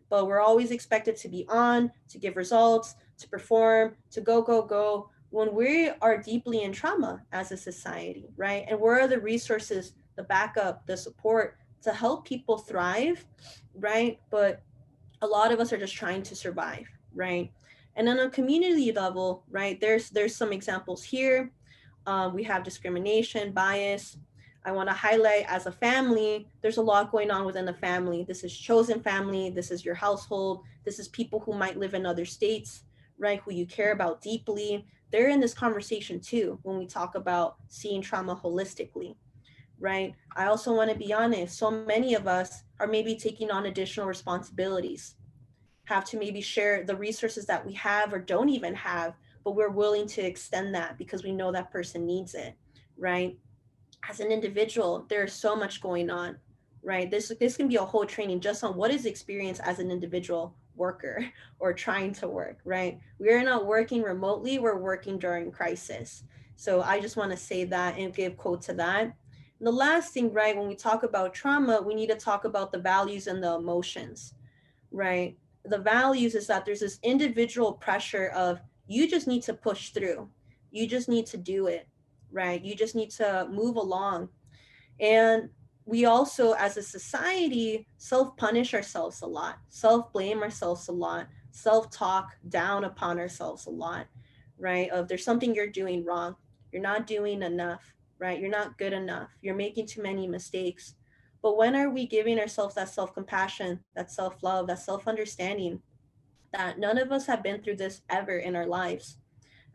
B: But we're always expected to be on, to give results, to perform, to go, go, go, when we are deeply in trauma as a society, right? And where are the resources, the backup, the support to help people thrive, right? But a lot of us are just trying to survive, right? And on a community level, right, there's some examples here. We have discrimination, bias. I want to highlight as a family, there's a lot going on within the family. This is chosen family. This is your household. This is people who might live in other states, right? Who you care about deeply. They're in this conversation too when we talk about seeing trauma holistically, right? I also want to be honest. So many of us are maybe taking on additional responsibilities, have to maybe share the resources that we have or don't even have, but we're willing to extend that because we know that person needs it, right? As an individual, there's so much going on, right? This can be a whole training just on what is experience as an individual worker or trying to work, right? We're not working remotely, we're working during crisis. So I just want to say that and give quote to that. And the last thing, right, when we talk about trauma, we need to talk about the values and the emotions, right? The values is that there's this individual pressure of you just need to push through. You just need to do it, right? You just need to move along. And we also, as a society, self punish ourselves a lot, self blame ourselves a lot, self talk down upon ourselves a lot, right? Of there's something you're doing wrong. You're not doing enough, right? You're not good enough. You're making too many mistakes. But when are we giving ourselves that self compassion, that self love, that self understanding that none of us have been through this ever in our lives?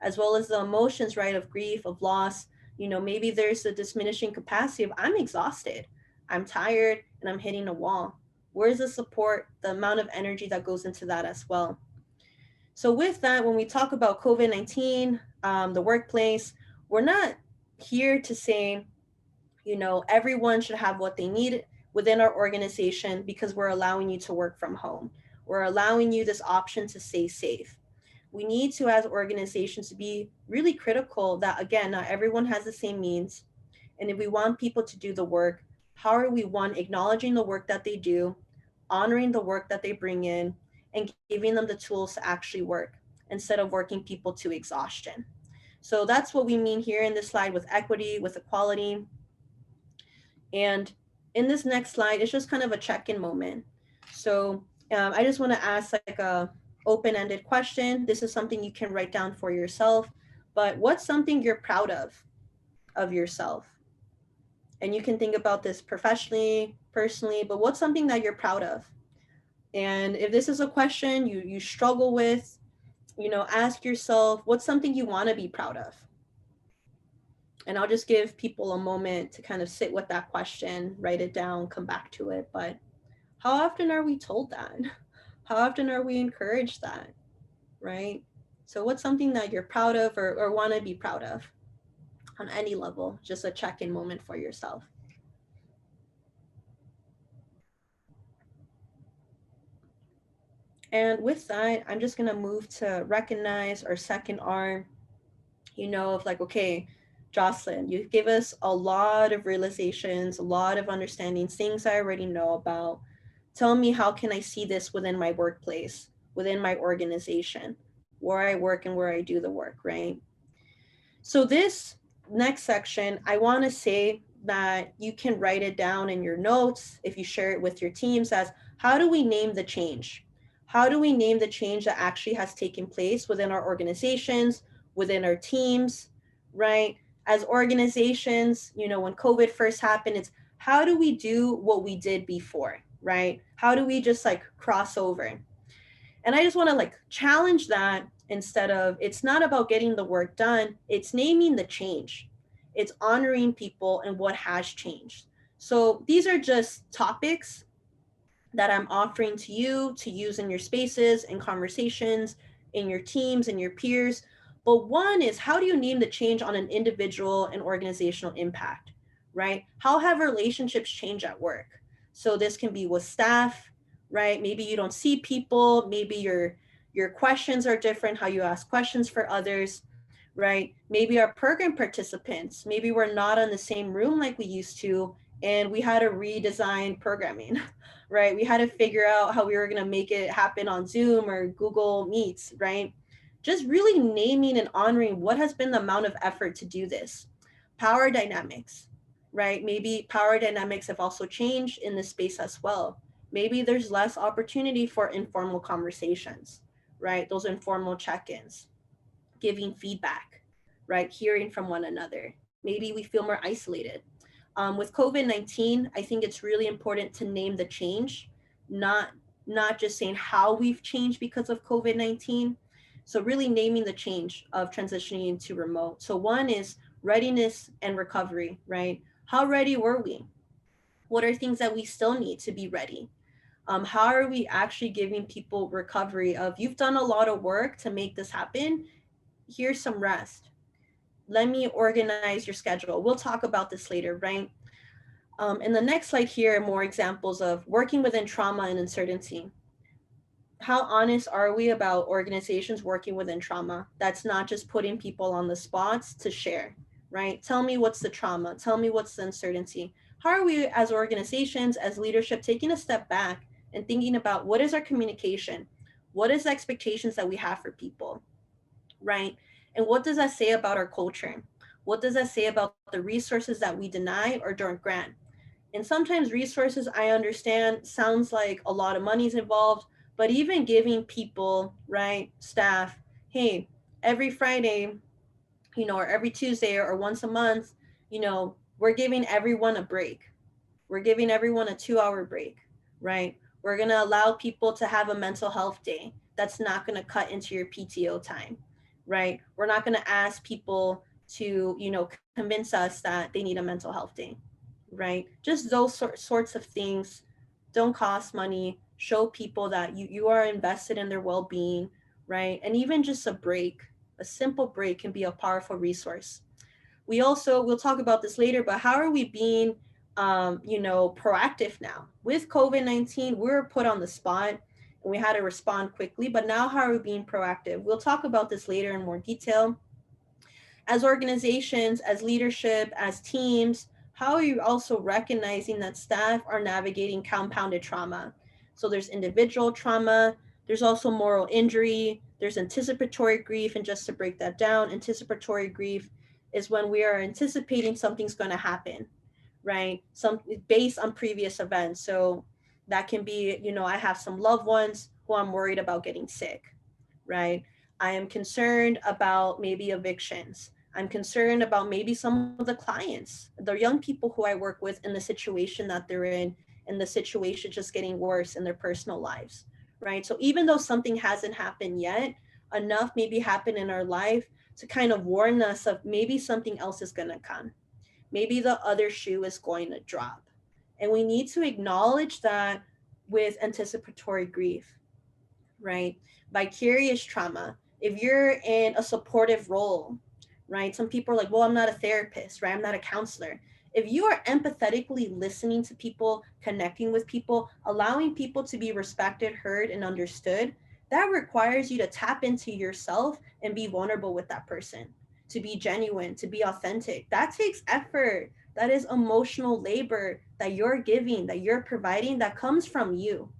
B: As well as the emotions, right, of grief, of loss. Maybe there's a diminishing capacity of I'm exhausted, I'm tired, and I'm hitting a wall. Where's the support, the amount of energy that goes into that as well? So with that, when we talk about COVID-19, the workplace, we're not here to say, everyone should have what they need within our organization because we're allowing you to work from home. We're allowing you this option to stay safe. We need to, as organizations, be really critical that, again, not everyone has the same means. And if we want people to do the work, how are we, one, acknowledging the work that they do, honoring the work that they bring in, and giving them the tools to actually work? instead of working people to exhaustion. So that's what we mean here in this slide with equity, with equality. And in this next slide, it's just kind of a check-in moment. So I just want to ask like a open-ended question. This is something you can write down for yourself, but what's something you're proud of yourself? And you can think about this professionally, personally, but what's something that you're proud of? And if this is a question you struggle with, ask yourself, what's something you want to be proud of? And I'll just give people a moment to kind of sit with that question, write it down, come back to it. But how often are we told that? How often are we encouraged that, right? So what's something that you're proud of or want to be proud of on any level? Just a check-in moment for yourself. And with that, I'm just going to move to recognize our second R, of like, okay, Jocelyn, you give us a lot of realizations, a lot of understandings, things I already know about. Tell me, how can I see this within my workplace, within my organization, where I work and where I do the work, right? So this next section, I want to say that you can write it down in your notes if you share it with your teams as, how do we name the change? How do we name the change that actually has taken place within our organizations, within our teams, right? As organizations, when COVID first happened, it's how do we do what we did before, right? How do we just like cross over? And I just want to like challenge that, instead of, it's not about getting the work done, it's naming the change. It's honoring people and what has changed. So these are just topics that I'm offering to you to use in your spaces and conversations, in your teams and your peers. But one is, how do you name the change on an individual and organizational impact, right? How have relationships changed at work? So this can be with staff, right? Maybe you don't see people, maybe your questions are different, how you ask questions for others, right? Maybe our program participants, maybe we're not in the same room like we used to, and we had to redesign programming, right? We had to figure out how we were going to make it happen on Zoom or Google Meets, right? Just really naming and honoring what has been the amount of effort to do this. Power dynamics, right? Maybe power dynamics have also changed in this space as well. Maybe there's less opportunity for informal conversations, right? Those informal check-ins, giving feedback, right? Hearing from one another. Maybe we feel more isolated. With COVID-19, I think it's really important to name the change, not just saying how we've changed because of COVID-19. So really naming the change of transitioning into remote. So one is readiness and recovery, right? How ready were we? What are things that we still need to be ready? How are we actually giving people recovery of, you've done a lot of work to make this happen, here's some rest. Let me organize your schedule. We'll talk about this later, right? In the next slide here are more examples of working within trauma and uncertainty. How honest are we about organizations working within trauma? That's not just putting people on the spots to share, right? Tell me what's the trauma. Tell me what's the uncertainty. How are we as organizations, as leadership, taking a step back and thinking about, what is our communication? What is the expectations that we have for people, right? And what does that say about our culture? What does that say about the resources that we deny or don't grant? And sometimes resources, I understand, sounds like a lot of money's involved, but even giving people, right, staff, hey, every Friday, or every Tuesday or once a month, we're giving everyone a break. We're giving everyone a 2-hour break, right? We're going to allow people to have a mental health day. That's not going to cut into your PTO time, right? We're not going to ask people to, convince us that they need a mental health day, right? Just those sorts of things don't cost money. Show people that you are invested in their well-being, right? And even just a break, a simple break can be a powerful resource. We'll talk about this later, but how are we being, proactive now? With COVID-19, we were put on the spot and we had to respond quickly, but now how are we being proactive? We'll talk about this later in more detail. As organizations, as leadership, as teams, how are you also recognizing that staff are navigating compounded trauma? So there's individual trauma, There's also moral injury. There's anticipatory grief. And just to break that down, anticipatory grief is when we are anticipating something's going to happen, right? Some based on previous events. So that can be, I have some loved ones who I'm worried about getting sick, right? I am concerned about maybe evictions. I'm concerned about maybe some of the clients, the young people who I work with, in the situation that they're in, and the situation just getting worse in their personal lives, right? So even though something hasn't happened yet, enough maybe happened in our life to kind of warn us of maybe something else is going to come. Maybe the other shoe is going to drop. And we need to acknowledge that with anticipatory grief, right? Vicarious trauma. If you're in a supportive role, right? Some people are like, well, I'm not a therapist, right? I'm not a counselor. If you are empathetically listening to people, connecting with people, allowing people to be respected, heard, and understood, that requires you to tap into yourself and be vulnerable with that person, to be genuine, to be authentic. That takes effort. That is emotional labor that you're giving, that you're providing, that comes from you.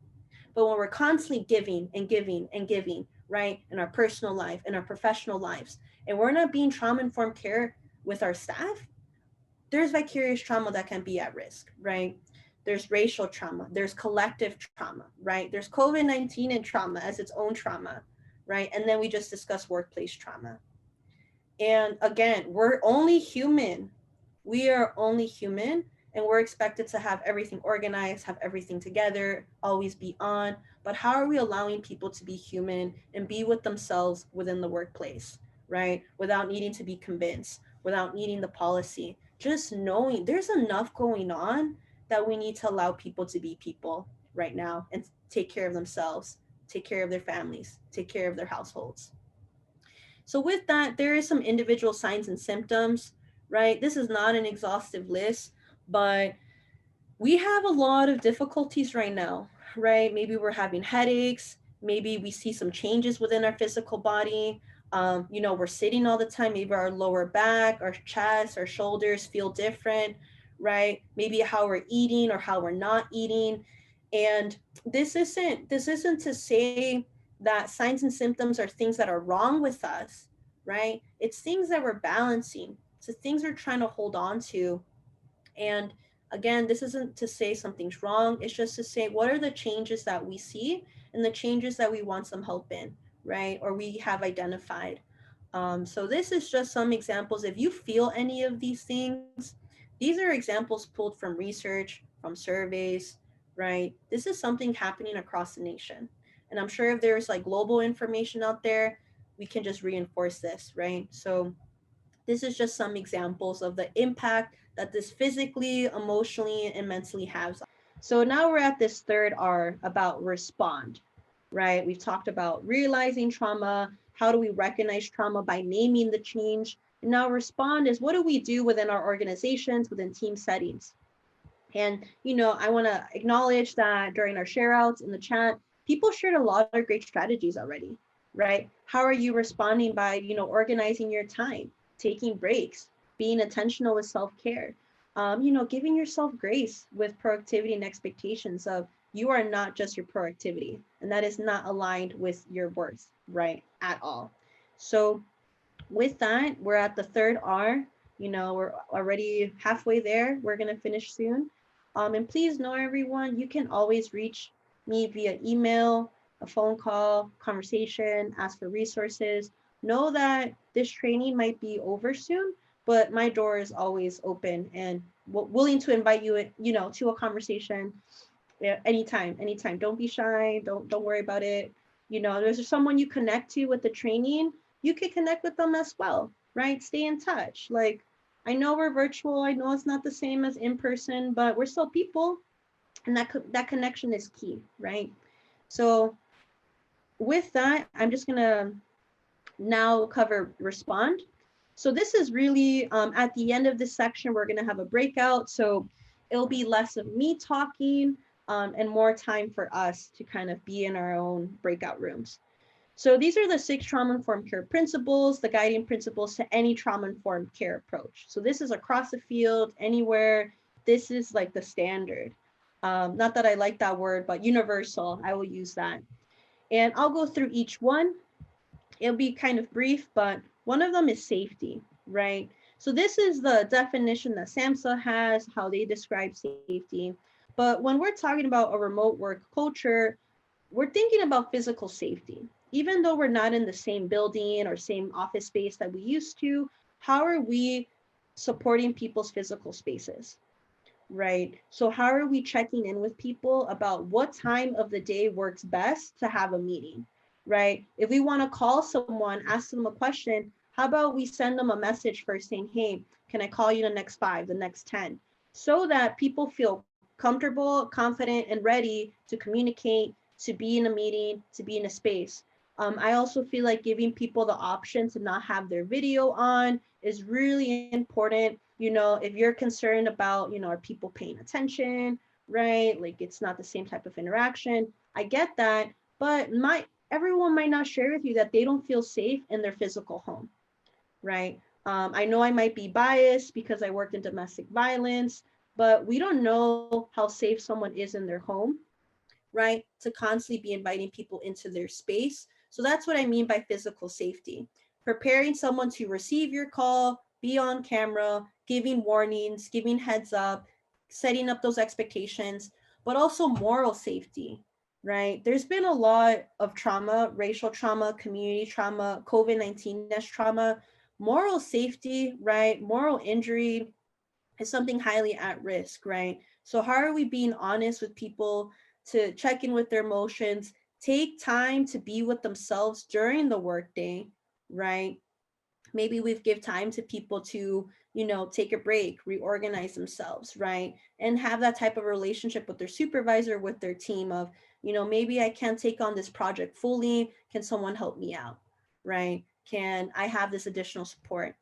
B: But when we're constantly giving and giving and giving, right, in our personal life, in our professional lives, and we're not being trauma informed care with our staff, there's vicarious trauma that can be at risk, right? There's racial trauma, there's collective trauma, right? There's COVID-19 and trauma as its own trauma, right? And then we just discussed workplace trauma. And again, we're only human. We are only human, and we're expected to have everything organized, have everything together, always be on. But how are we allowing people to be human and be with themselves within the workplace, right? Without needing to be convinced, without needing the policy, just knowing there's enough going on that we need to allow people to be people right now and take care of themselves, take care of their families, take care of their households. So with that, there is some individual signs and symptoms, right? This is not an exhaustive list, but we have a lot of difficulties right now, right? Maybe we're having headaches. Maybe we see some changes within our physical body. We're sitting all the time. Maybe our lower back, our chest, our shoulders feel different, right? Maybe how we're eating or how we're not eating. And this isn't to say that signs and symptoms are things that are wrong with us, right? It's things that we're balancing. So things we're trying to hold on to. And again, this isn't to say something's wrong. It's just to say what are the changes that we see and the changes that we want some help in, right? Or we have identified. So this is just some examples. If you feel any of these things, these are examples pulled from research, from surveys, right? This is something happening across the nation. And I'm sure if there's like global information out there, we can just reinforce this, right? So this is just some examples of the impact that this physically, emotionally, and mentally has. So now we're at this third R about respond, right? We've talked about realizing trauma. How do we recognize trauma by naming the change? And now respond is what do we do within our organizations, within team settings? And, I want to acknowledge that during our share outs in the chat, people shared a lot of great strategies already, right? How are you responding by, organizing your time, taking breaks, being intentional with self-care, giving yourself grace with productivity and expectations of you are not just your productivity, and that is not aligned with your worth, right, at all. So with that, we're at the third R. We're already halfway there. We're going to finish soon. And please know, everyone, you can always reach me via email, a phone call, conversation, ask for resources. Know that this training might be over soon, but my door is always open and willing to invite you, to a conversation. Yeah, anytime. Don't be shy. Don't worry about it. There's someone you connect to with the training, you can connect with them as well, right? Stay in touch. Like, I know we're virtual. I know it's not the same as in person, but we're still people, and that connection is key, right? So with that, I'm just gonna now cover respond. So this is really at the end of this section, we're gonna have a breakout. So it'll be less of me talking and more time for us to kind of be in our own breakout rooms. So these are the 6 trauma-informed care principles, the guiding principles to any trauma-informed care approach. So this is across the field, anywhere. This is like the standard. Not that I like that word, but universal, I will use that. And I'll go through each one. It'll be kind of brief, but one of them is safety, right? So this is the definition that SAMHSA has, how they describe safety. But when we're talking about a remote work culture, we're thinking about physical safety. Even though we're not in the same building or same office space that we used to, how are we supporting people's physical spaces? Right. So how are we checking in with people about what time of the day works best to have a meeting? Right. If we want to call someone, ask them a question, how about we send them a message first saying, hey, can I call you the next 5, the next 10? So that people feel comfortable, confident, and ready to communicate, to be in a meeting, to be in a space. I also feel like giving people the option to not have their video on is really important. If you're concerned about, are people paying attention, right? Like it's not the same type of interaction. I get that, but everyone might not share with you that they don't feel safe in their physical home, right? I know I might be biased because I worked in domestic violence, but we don't know how safe someone is in their home, right? To constantly be inviting people into their space. So that's what I mean by physical safety. Preparing someone to receive your call, be on camera, giving warnings, giving heads up, setting up those expectations, but also moral safety, right? There's been a lot of trauma, racial trauma, community trauma, COVID-19 trauma, moral safety, right? Moral injury is something highly at risk, right? So how are we being honest with people to check in with their emotions, take time to be with themselves during the workday, right? Maybe we've give time to people to, take a break, reorganize themselves, right? And have that type of relationship with their supervisor, with their team of, maybe I can't take on this project fully. Can someone help me out, right? Can I have this additional support?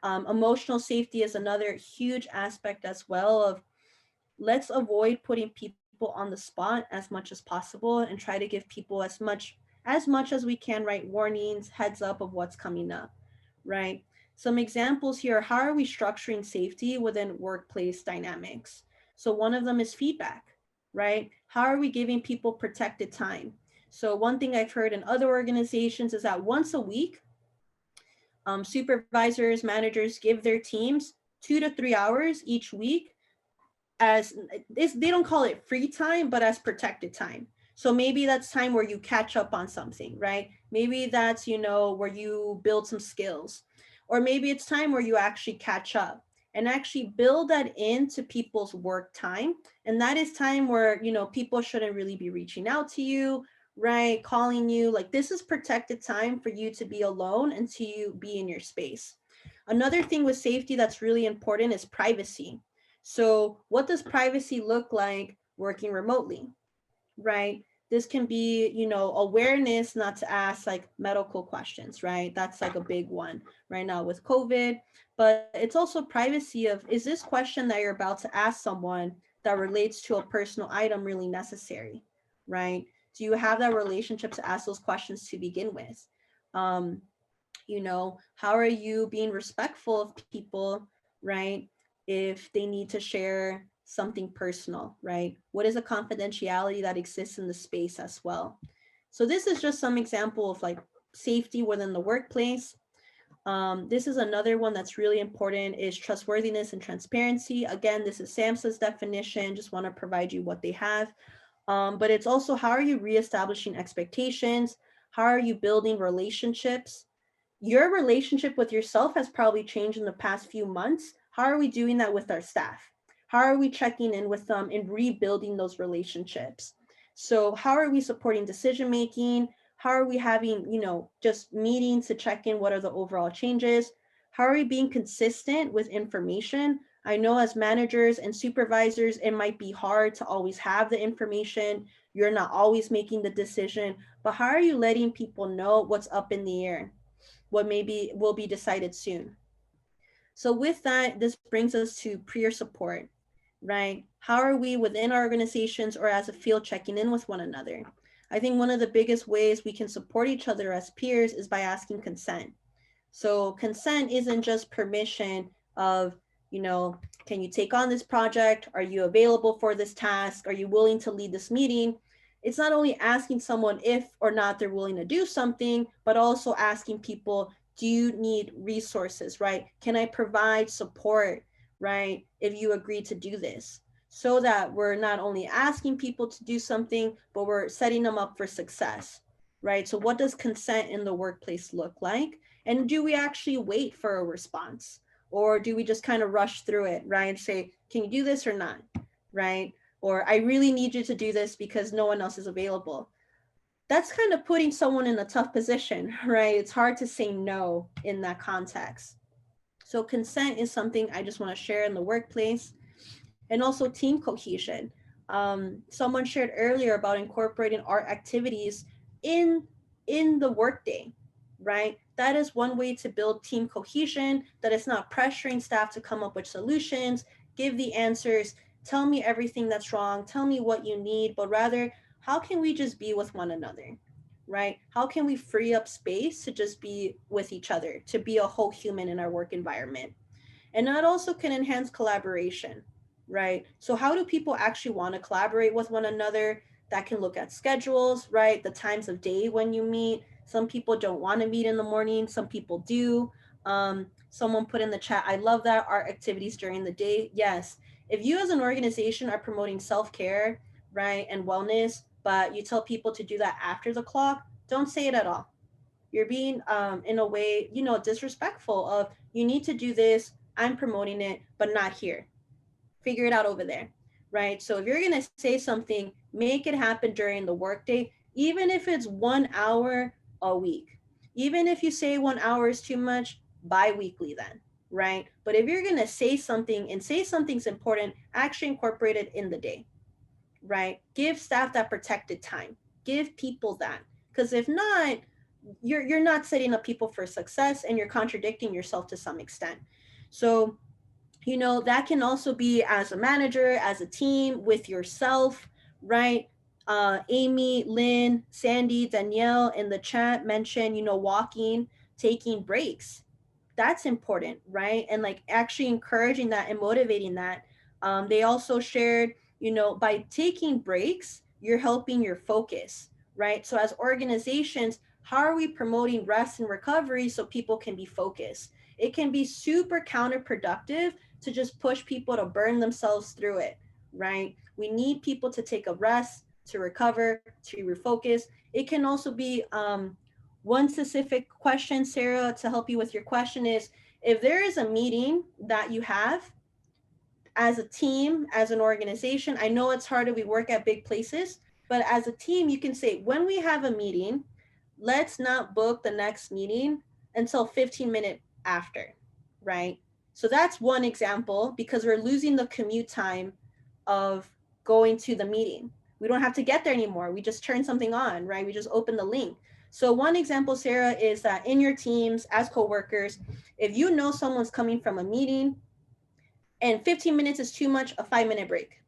B: Emotional safety is another huge aspect as well of let's avoid putting people on the spot as much as possible and try to give people as much as we can, right? Warnings, heads up of what's coming up, right? Some examples here, how are we structuring safety within workplace dynamics? So one of them is feedback, right? How are we giving people protected time? So one thing I've heard in other organizations is that once a week, supervisors, managers give their teams 2 to 3 hours each week as they don't call it free time, but as protected time. So maybe that's time where you catch up on something, right? Maybe that's, where you build some skills, or maybe it's time where you actually catch up and actually build that into people's work time. And that is time where, people shouldn't really be reaching out to you, right? Calling you, like this is protected time for you to be alone and to be in your space. Another thing with safety that's really important is privacy. So what does privacy look like working remotely, right? This can be, awareness not to ask like medical questions, right? That's like a big one right now with COVID. But it's also privacy of, is this question that you're about to ask someone that relates to a personal item really necessary, right? Do you have that relationship to ask those questions to begin with? Um, how are you being respectful of people, right? If they need to share something personal, right? What is a confidentiality that exists in the space as well? So this is just some example of like safety within the workplace. This is another one that's really important is trustworthiness and transparency. Again, this is SAMHSA's definition, just want to provide you what they have. But it's also how are you reestablishing expectations? How are you building relationships? Your relationship with yourself has probably changed in the past few months. How are we doing that with our staff? How are we checking in with them and rebuilding those relationships? So how are we supporting decision making? How are we having, just meetings to check in what are the overall changes? How are we being consistent with information? I know as managers and supervisors, it might be hard to always have the information. You're not always making the decision, but how are you letting people know what's up in the air? What maybe will be decided soon. So with that, this brings us to peer support, right? How are we within our organizations or as a field checking in with one another? I think one of the biggest ways we can support each other as peers is by asking consent. So consent isn't just permission of, can you take on this project? Are you available for this task? Are you willing to lead this meeting?
C: It's not only asking someone if or not they're willing to do something, but also asking people, do you need resources, right? Can I provide support, right? If you agree to do this, so that we're not only asking people to do something, but we're setting them up for success, right? So what does consent in the workplace look like? And do we actually wait for a response? Or do we just kind of rush through it, right? And say, can you do this or not, right? Or I really need you to do this because no one else is available. That's kind of putting someone in a tough position, right? It's hard to say no in that context. So consent is something I just want to share in the workplace. And also team cohesion. Someone shared earlier about incorporating art activities in the workday, right? That is one way to build team cohesion, that it's not pressuring staff to come up with solutions, give the answers, tell me everything that's wrong, tell me what you need, but rather, how can we just be with one another, right? How can we free up space to just be with each other, to be a whole human in our work environment? And that also can enhance collaboration, right? So how do people actually want to collaborate with one another? That can look at schedules, right? The times of day when you meet. Some people don't want to meet in the morning, some people do. Someone put in the chat, I love that, art activities during the day. Yes, if you as an organization are promoting self-care, right, and wellness, but you tell people to do that after the clock, don't say it at all. You're being in a way, disrespectful of, you need to do this, I'm promoting it, but not here. Figure it out over there, right? So if you're going to say something, make it happen during the workday, even if it's 1 hour a week. Even if you say 1 hour is too much, bi-weekly then, right? But if you're going to say something and say something's important, actually incorporate it in the day, right? Give staff that protected time. Give people that. Because if not, you're not setting up people for success, and you're contradicting yourself to some extent. So, that can also be as a manager, as a team, with yourself, right? Amy, Lynn, Sandy, Danielle in the chat mentioned, walking, taking breaks. That's important, right? And like actually encouraging that and motivating that. They also shared, by taking breaks, you're helping your focus, right? So as organizations, how are we promoting rest and recovery so people can be focused? It can be super counterproductive to just push people to burn themselves through it, right? We need people to take a rest, to recover, to refocus. It can also be one specific question, Sarah, to help you with your question is, if there is a meeting that you have as a team, as an organization, I know it's harder, we work at big places, but as a team, you can say, when we have a meeting, let's not book the next meeting until 15 minutes after, right? So that's one example, because we're losing the commute time of going to the meeting. We don't have to get there anymore. We just turn something on, right? We just open the link. So one example, Sarah, is that in your teams as coworkers, if you know someone's coming from a meeting and 15 minutes is too much, a 5-minute break,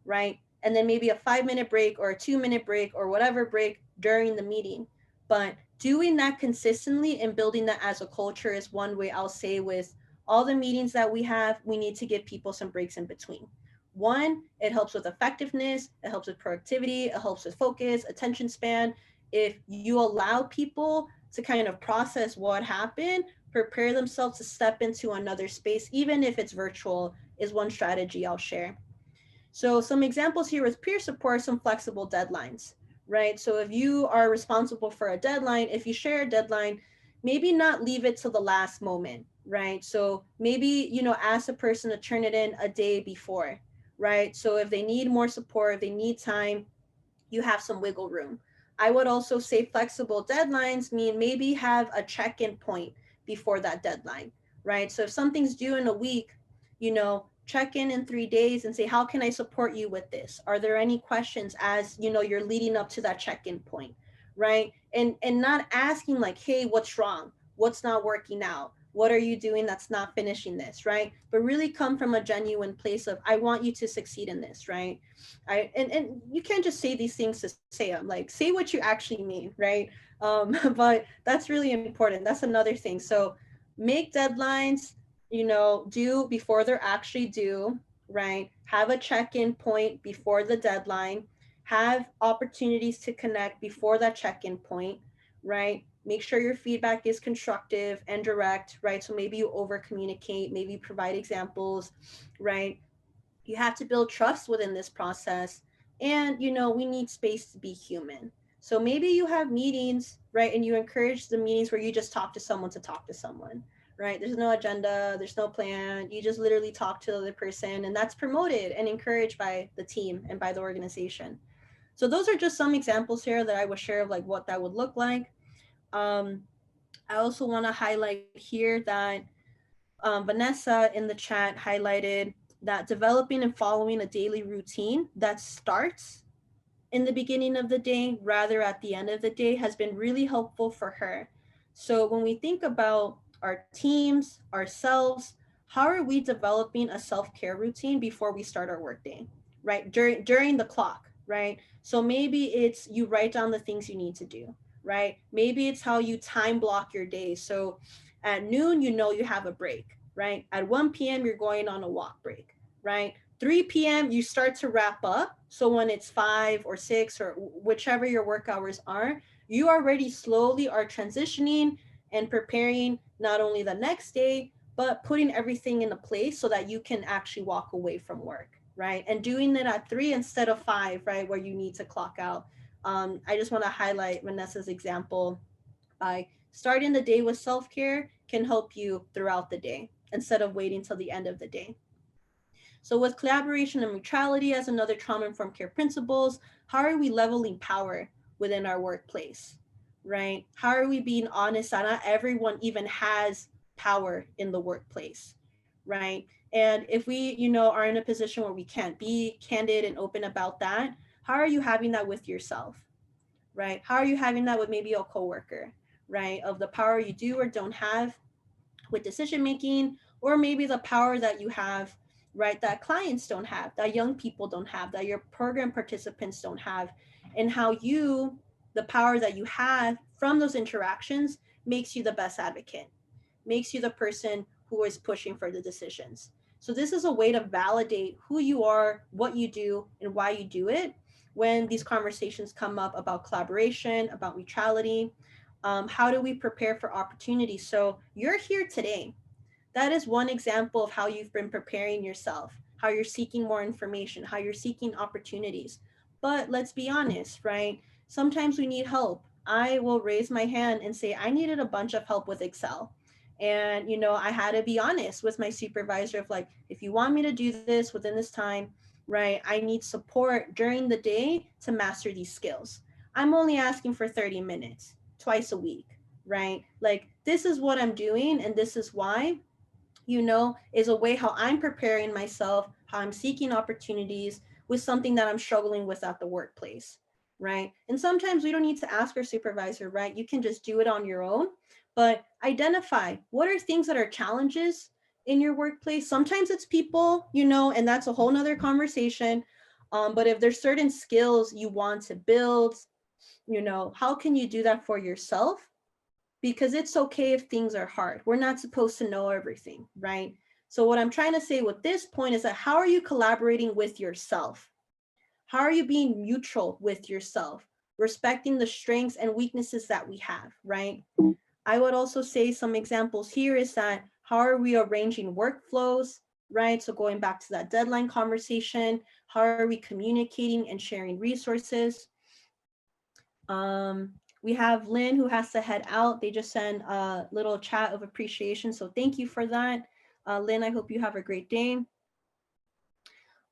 C: right? And then maybe a 5-minute break or a 2-minute break or whatever break during the meeting. But doing that consistently and building that as a culture is one way I'll say with all the meetings that we have, we need to give people some breaks in between. One, it helps with effectiveness, it helps with productivity, it helps with focus, attention span. If you allow people to kind of process what happened, prepare themselves to step into another space, even if it's virtual, is one strategy I'll share. So some examples here with peer support, some flexible deadlines, right? So if you are responsible for a deadline, if you share a deadline, maybe not leave it to the last moment, right? So maybe, ask a person to turn it in a day before, right? So if they need more support, if they need time, you have some wiggle room. I would also say flexible deadlines mean maybe have a check-in point before that deadline, right? So if something's due in a week, check in 3 days and say, how can I support you with this? Are there any questions as, you're leading up to that check-in point, right? And not asking like, hey, what's wrong? What's not working out? What are you doing that's not finishing this, right? But really come from a genuine place of, I want you to succeed in this, right? And you can't just say these things to say them, like say what you actually mean, right? But that's really important. That's another thing. So make deadlines, due before they're actually due, right? Have a check-in point before the deadline. Have opportunities to connect before that check-in point, right? Make sure your feedback is constructive and direct, right? So maybe you over communicate, maybe provide examples, right? You have to build trust within this process. And, we need space to be human. So maybe you have meetings, right? And you encourage the meetings where you just talk to talk to someone, right? There's no agenda, there's no plan. You just literally talk to the other person, and that's promoted and encouraged by the team and by the organization. So those are just some examples here that I would share of like what that would look like. I also want to highlight here that Vanessa in the chat highlighted that developing and following a daily routine that starts in the beginning of the day rather at the end of the day has been really helpful for her. So when we think about our teams, ourselves, how are we developing a self-care routine before we start our workday, right? During the clock, right? So maybe it's you write down the things you need to do, right? Maybe it's how you time block your day. So at noon, you have a break, right? At 1 p.m., you're going on a walk break, right? 3 p.m., you start to wrap up. So when it's 5 or 6 or whichever your work hours are, you already slowly are transitioning and preparing not only the next day, but putting everything in a place so that you can actually walk away from work, right? And doing it at 3 instead of 5, right, where you need to clock out. I just want to highlight Vanessa's example. By starting the day with self-care can help you throughout the day instead of waiting till the end of the day. So with collaboration and neutrality as another trauma-informed care principles, how are we leveling power within our workplace, right? How are we being honest that not everyone even has power in the workplace, right? And if we, are in a position where we can't be candid and open about that, how are you having that with yourself, right? How are you having that with maybe a coworker, right? Of the power you do or don't have with decision making, or maybe the power that you have, right, that clients don't have, that young people don't have, that your program participants don't have, and how the power that you have from those interactions makes you the best advocate, makes you the person who is pushing for the decisions. So this is a way to validate who you are, what you do, and why you do it when these conversations come up about collaboration, about neutrality. How do we prepare for opportunities? So you're here today. That is one example of how you've been preparing yourself, how you're seeking more information, how you're seeking opportunities. But let's be honest, right? Sometimes we need help. I will raise my hand and say, I needed a bunch of help with Excel. And, I had to be honest with my supervisor of like, if you want me to do this within this time, right, I need support during the day to master these skills. I'm only asking for 30 minutes twice a week, right? Like, this is what I'm doing and this is why, is a way how I'm preparing myself, how I'm seeking opportunities with something that I'm struggling with at the workplace, right? And sometimes we don't need to ask our supervisor, right? You can just do it on your own, but identify what are things that are challenges in your workplace. Sometimes it's people, and that's a whole nother conversation. But if there's certain skills you want to build, how can you do that for yourself? Because it's okay if things are hard. We're not supposed to know everything, right? So what I'm trying to say with this point is that how are you collaborating with yourself? How are you being neutral with yourself, respecting the strengths and weaknesses that we have, right? I would also say some examples here is that how are we arranging workflows, right? So going back to that deadline conversation, how are we communicating and sharing resources? We have Lynn who has to head out. They just sent a little chat of appreciation. So thank you for that. Lynn, I hope you have a great day.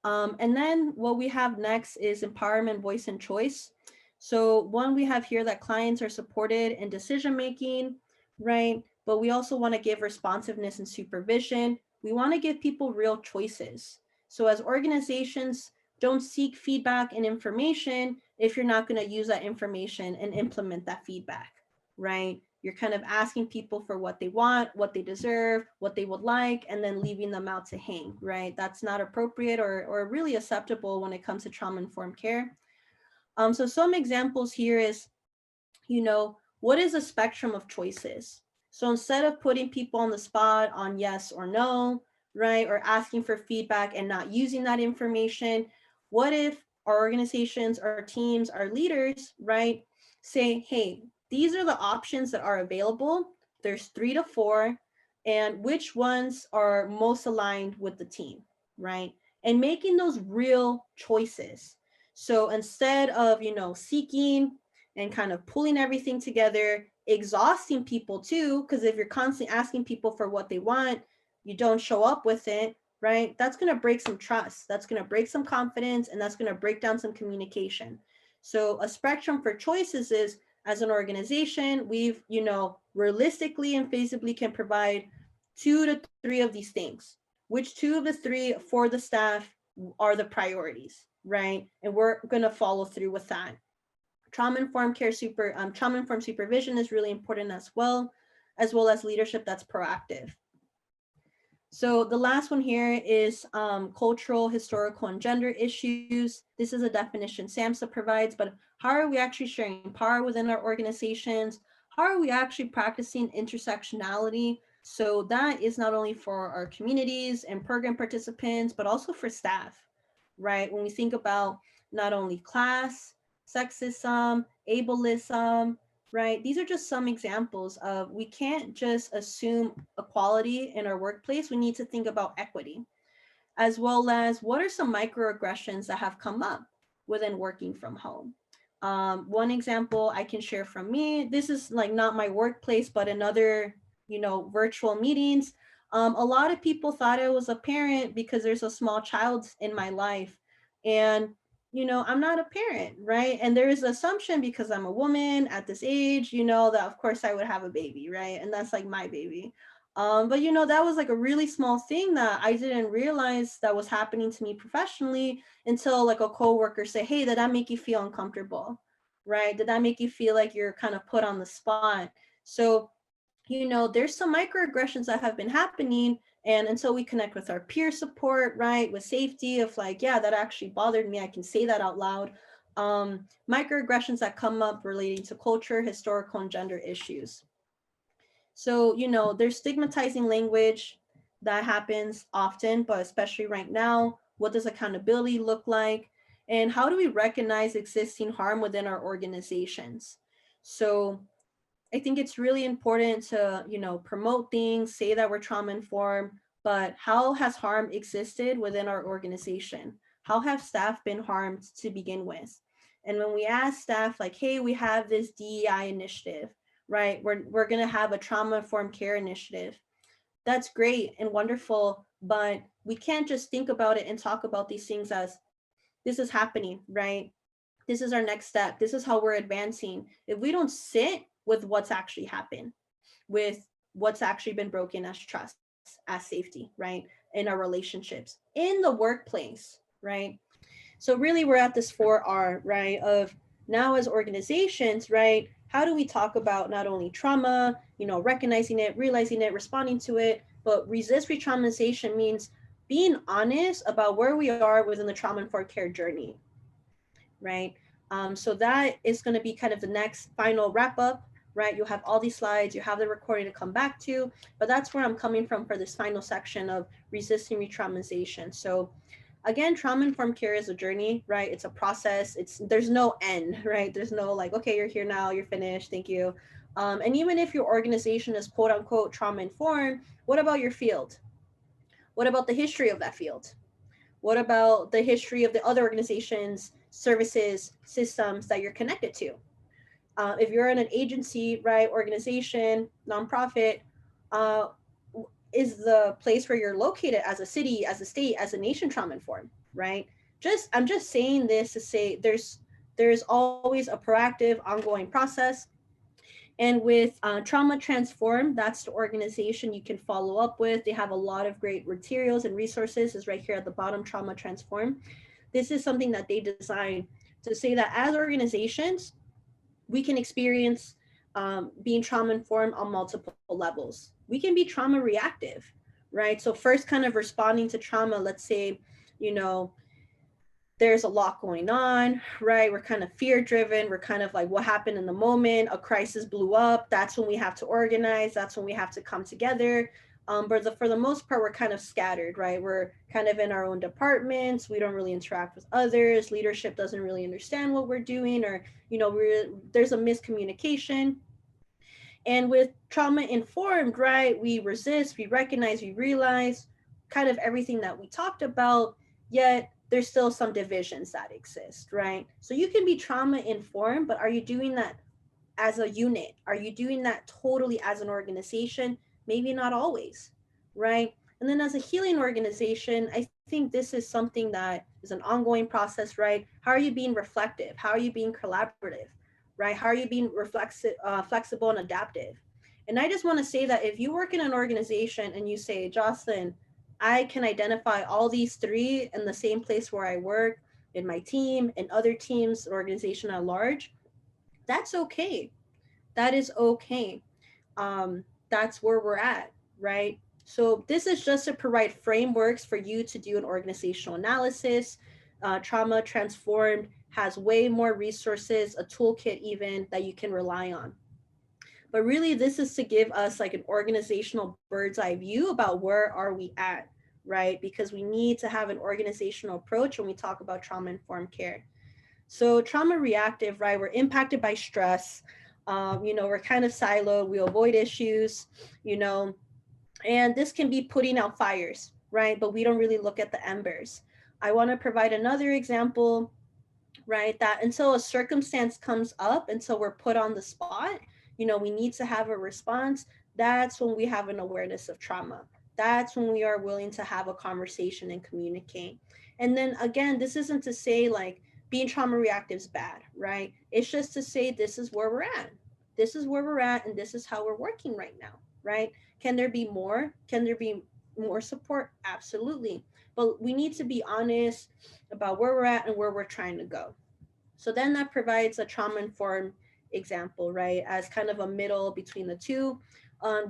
C: And then what we have next is empowerment, voice, and choice. So one, we have here that clients are supported in decision-making, right? But we also want to give responsiveness and supervision. We want to give people real choices. So as organizations, don't seek feedback and information if you're not going to use that information and implement that feedback, right? You're kind of asking people for what they want, what they deserve, what they would like, and then leaving them out to hang, right? That's not appropriate or really acceptable when it comes to trauma-informed care. So some examples here is, what is a spectrum of choices? So instead of putting people on the spot on yes or no, right, or asking for feedback and not using that information, what if our organizations, our teams, our leaders, right, say, hey, these are the options that are available. There's 3 to 4, and which ones are most aligned with the team, right? And making those real choices. So instead of, seeking and kind of pulling everything together, exhausting people too, because if you're constantly asking people for what they want, you don't show up with it, right? That's going to break some trust. That's going to break some confidence, and that's going to break down some communication. So a spectrum for choices is, as an organization, we've, realistically and feasibly can provide 2 to 3 of these things. Which 2 of the 3 for the staff are the priorities, right? And we're going to follow through with that. Trauma-informed supervision is really important as well as leadership that's proactive. So the last one here is cultural, historical, and gender issues. This is a definition SAMHSA provides, but how are we actually sharing power within our organizations? How are we actually practicing intersectionality? So that is not only for our communities and program participants, but also for staff, right? When we think about not only class, sexism, ableism, right? These are just some examples of, we can't just assume equality in our workplace. We need to think about equity, as well as what are some microaggressions that have come up within working from home. One example I can share from me, this is like not my workplace, but in other, virtual meetings. A lot of people thought I was a parent because there's a small child in my life. And I'm not a parent, right? And there is assumption because I'm a woman at this age, that of course I would have a baby, right? And that's like my baby. But that was like a really small thing that I didn't realize that was happening to me professionally until like a coworker say, hey, did that make you feel uncomfortable? Right? Did that make you feel like you're kind of put on the spot? So, there's some microaggressions that have been happening. And until we connect with our peer support, right, with safety of like, yeah, that actually bothered me, I can say that out loud. Microaggressions that come up relating to culture, historical, and gender issues. So, there's stigmatizing language that happens often, but especially right now. What does accountability look like? And how do we recognize existing harm within our organizations? So I think it's really important to, promote things, say that we're trauma informed, but how has harm existed within our organization? How have staff been harmed to begin with? And when we ask staff like, hey, we have this DEI initiative, right? We're going to have a trauma informed care initiative. That's great and wonderful, but we can't just think about it and talk about these things as this is happening, right? This is our next step. This is how we're advancing. If we don't sit with what's actually happened, with what's actually been broken as trust, as safety, right? In our relationships, in the workplace, right? So really we're at this 4R, right? Of now as organizations, right? How do we talk about not only trauma, recognizing it, realizing it, responding to it, but resist re-traumatization means being honest about where we are within the trauma-informed care journey, right? So that is going to be kind of the next final wrap up, right? You'll have all these slides, you have the recording to come back to, but that's where I'm coming from for this final section of resisting re-traumatization. So again, trauma-informed care is a journey, right? It's a process. There's no end, right? There's no like, okay, you're here now, you're finished, thank you. And even if your organization is quote unquote trauma-informed, what about your field? What about the history of that field? What about the history of the other organizations, services, systems that you're connected to? If you're in an agency, right, organization, nonprofit, is the place where you're located as a city, as a state, as a nation trauma-informed, right? I'm just saying this to say there's always a proactive, ongoing process. And with Trauma Transform, that's the organization you can follow up with. They have a lot of great materials and resources. Is right here at the bottom, Trauma Transform. This is something that they designed to say that as organizations, we can experience being trauma-informed on multiple levels. We can be trauma reactive, right? So first kind of responding to trauma, let's say, there's a lot going on, right? We're kind of fear driven. We're kind of like, what happened in the moment? A crisis blew up. That's when we have to organize. That's when we have to come together. But for the most part, we're kind of scattered, right? We're kind of in our own departments. We don't really interact with others. Leadership doesn't really understand what we're doing, or, there's a miscommunication. And with trauma informed, right, we resist, we recognize, we realize kind of everything that we talked about, yet there's still some divisions that exist, right? So you can be trauma informed, but are you doing that as a unit? Are you doing that totally as an organization? Maybe not always, right? And then as a healing organization, I think this is something that is an ongoing process, right? How are you being reflective? How are you being collaborative, right? How are you being flexible and adaptive? And I just want to say that if you work in an organization and you say, Jocelyn, I can identify all these three in the same place where I work, in my team, and other teams, organization at large, that's okay. That is okay. That's where we're at, right? So this is just to provide frameworks for you to do an organizational analysis. Trauma Transformed has way more resources, a toolkit even that you can rely on. But really, this is to give us like an organizational bird's eye view about where are we at, right? Because we need to have an organizational approach when we talk about trauma-informed care. So trauma reactive, right? We're impacted by stress. We're kind of siloed. We avoid issues, and this can be putting out fires, right? But we don't really look at the embers. I want to provide another example, right? That until a circumstance comes up, until we're put on the spot, we need to have a response. That's when we have an awareness of trauma. That's when we are willing to have a conversation and communicate. And then again, this isn't to say like being trauma reactive is bad, right? It's just to say this is where we're at. This is where we're at, and this is how we're working right now, right? Can there be more? Can there be more support? Absolutely. But we need to be honest about where we're at and where we're trying to go. So then that provides a trauma-informed example, right? As kind of a middle between the two.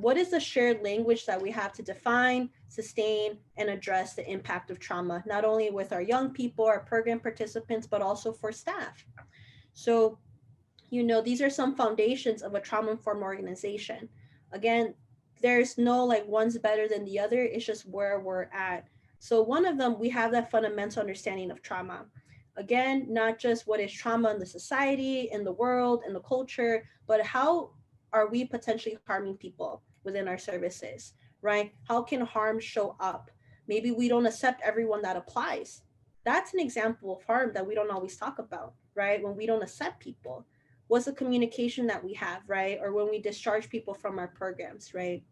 C: What is the shared language that we have to define, sustain, and address the impact of trauma, not only with our young people, our program participants, but also for staff? So, these are some foundations of a trauma-informed organization. Again, there's no like one's better than the other. It's just where we're at. So one of them, we have that fundamental understanding of trauma. Again, not just what is trauma in the society, in the world, in the culture, but how are we potentially harming people within our services, right? How can harm show up? Maybe we don't accept everyone that applies. That's an example of harm that we don't always talk about, right? When we don't accept people. What's the communication that we have, right? Or when we discharge people from our programs, right?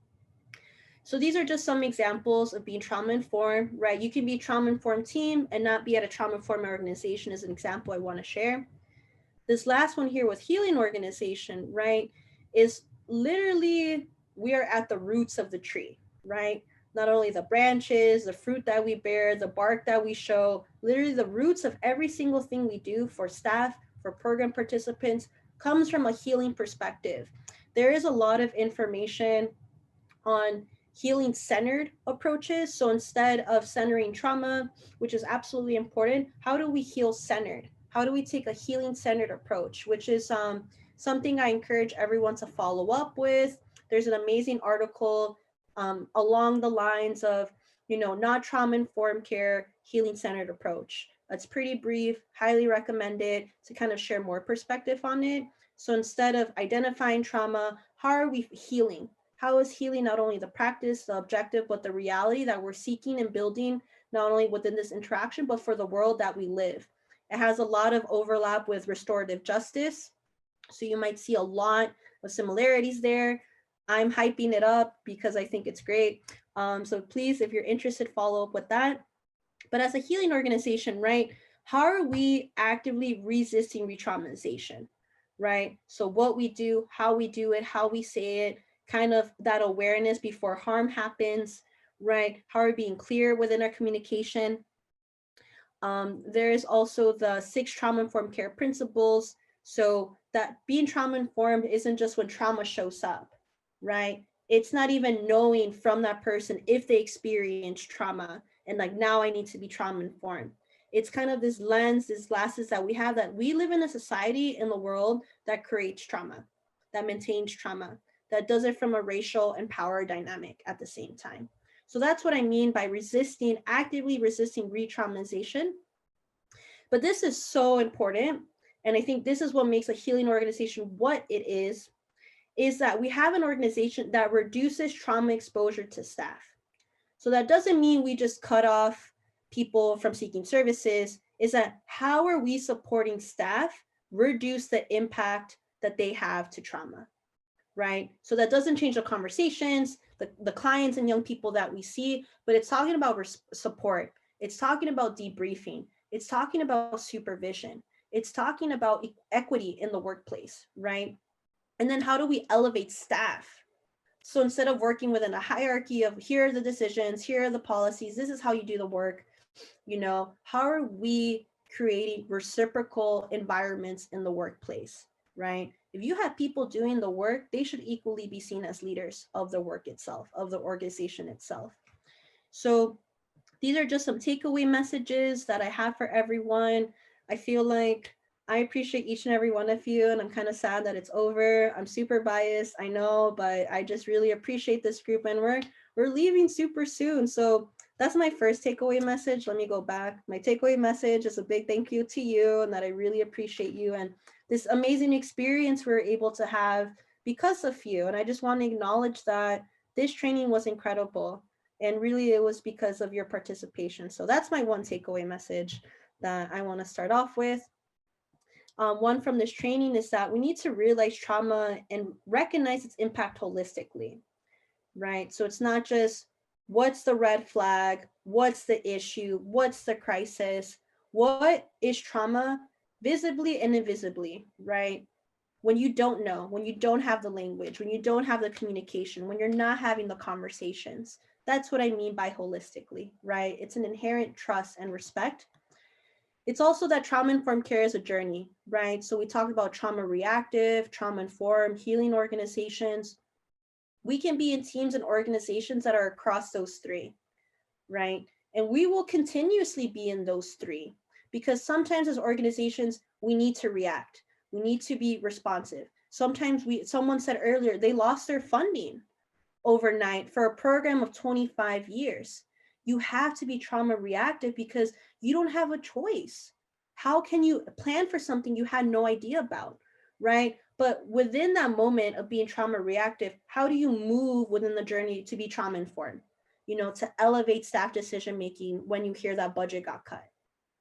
C: So these are just some examples of being trauma-informed, right? You can be a trauma-informed team and not be at a trauma-informed organization is an example I want to share. This last one here with healing organization, right, is literally we are at the roots of the tree, right? Not only the branches, the fruit that we bear, the bark that we show, literally the roots of every single thing we do for staff, for program participants, comes from a healing perspective. There is a lot of information on healing centered approaches. So instead of centering trauma, which is absolutely important, how do we heal centered? How do we take a healing centered approach, which is something I encourage everyone to follow up with. There's an amazing article along the lines of, not trauma informed care, healing centered approach. It's pretty brief, highly recommended to kind of share more perspective on it. So instead of identifying trauma, how are we healing? How is healing not only the practice, the objective, but the reality that we're seeking and building, not only within this interaction, but for the world that we live? It has a lot of overlap with restorative justice. So you might see a lot of similarities there. I'm hyping it up because I think it's great. So please, if you're interested, follow up with that. But as a healing organization, right, how are we actively resisting re-traumatization, right? So what we do, how we do it, how we say it, kind of that awareness before harm happens, right? How are we being clear within our communication? There is also the 6 trauma-informed care principles. So that being trauma-informed isn't just when trauma shows up, right? It's not even knowing from that person if they experience trauma and like, now I need to be trauma-informed. It's kind of this lens, these glasses that we have, that we live in a society in the world that creates trauma, that maintains trauma, that does it from a racial and power dynamic at the same time. So that's what I mean by actively resisting re-traumatization. But this is so important. And I think this is what makes a healing organization what it is that we have an organization that reduces trauma exposure to staff. So that doesn't mean we just cut off people from seeking services. Is that how are we supporting staff reduce the impact that they have to trauma, right? So that doesn't change the conversations, the clients and young people that we see, but it's talking about support. It's talking about debriefing. It's talking about supervision. It's talking about equity in the workplace, right? And then how do we elevate staff? So instead of working within a hierarchy of here are the decisions, here are the policies, this is how you do the work, how are we creating reciprocal environments in the workplace, right? If you have people doing the work, they should equally be seen as leaders of the work itself, of the organization itself. So these are just some takeaway messages that I have for everyone. I feel like I appreciate each and every one of you, and I'm kind of sad that it's over. I'm super biased, I know, but I just really appreciate this group, and we're leaving super soon. So that's my first takeaway message. Let me go back. My takeaway message is a big thank you to you, and that I really appreciate you and this amazing experience we're able to have because of you. And I just want to acknowledge that this training was incredible. And really, it was because of your participation. So that's my one takeaway message that I want to start off with. One from this training is that we need to realize trauma and recognize its impact holistically, right? So it's not just what's the red flag, what's the issue, what's the crisis, what is trauma visibly and invisibly, right? When you don't know, when you don't have the language, when you don't have the communication, when you're not having the conversations. That's what I mean by holistically, right? It's an inherent trust and respect. It's also that trauma-informed care is a journey, right? So we talk about trauma reactive, trauma-informed, healing organizations. We can be in teams and organizations that are across those three, right? And we will continuously be in those three because sometimes as organizations, we need to react. We need to be responsive. Sometimes someone said earlier, they lost their funding overnight for a program of 25 years. You have to be trauma reactive because you don't have a choice. How can you plan for something you had no idea about, right? But within that moment of being trauma reactive, how do you move within the journey to be trauma informed? To elevate staff decision making when you hear that budget got cut,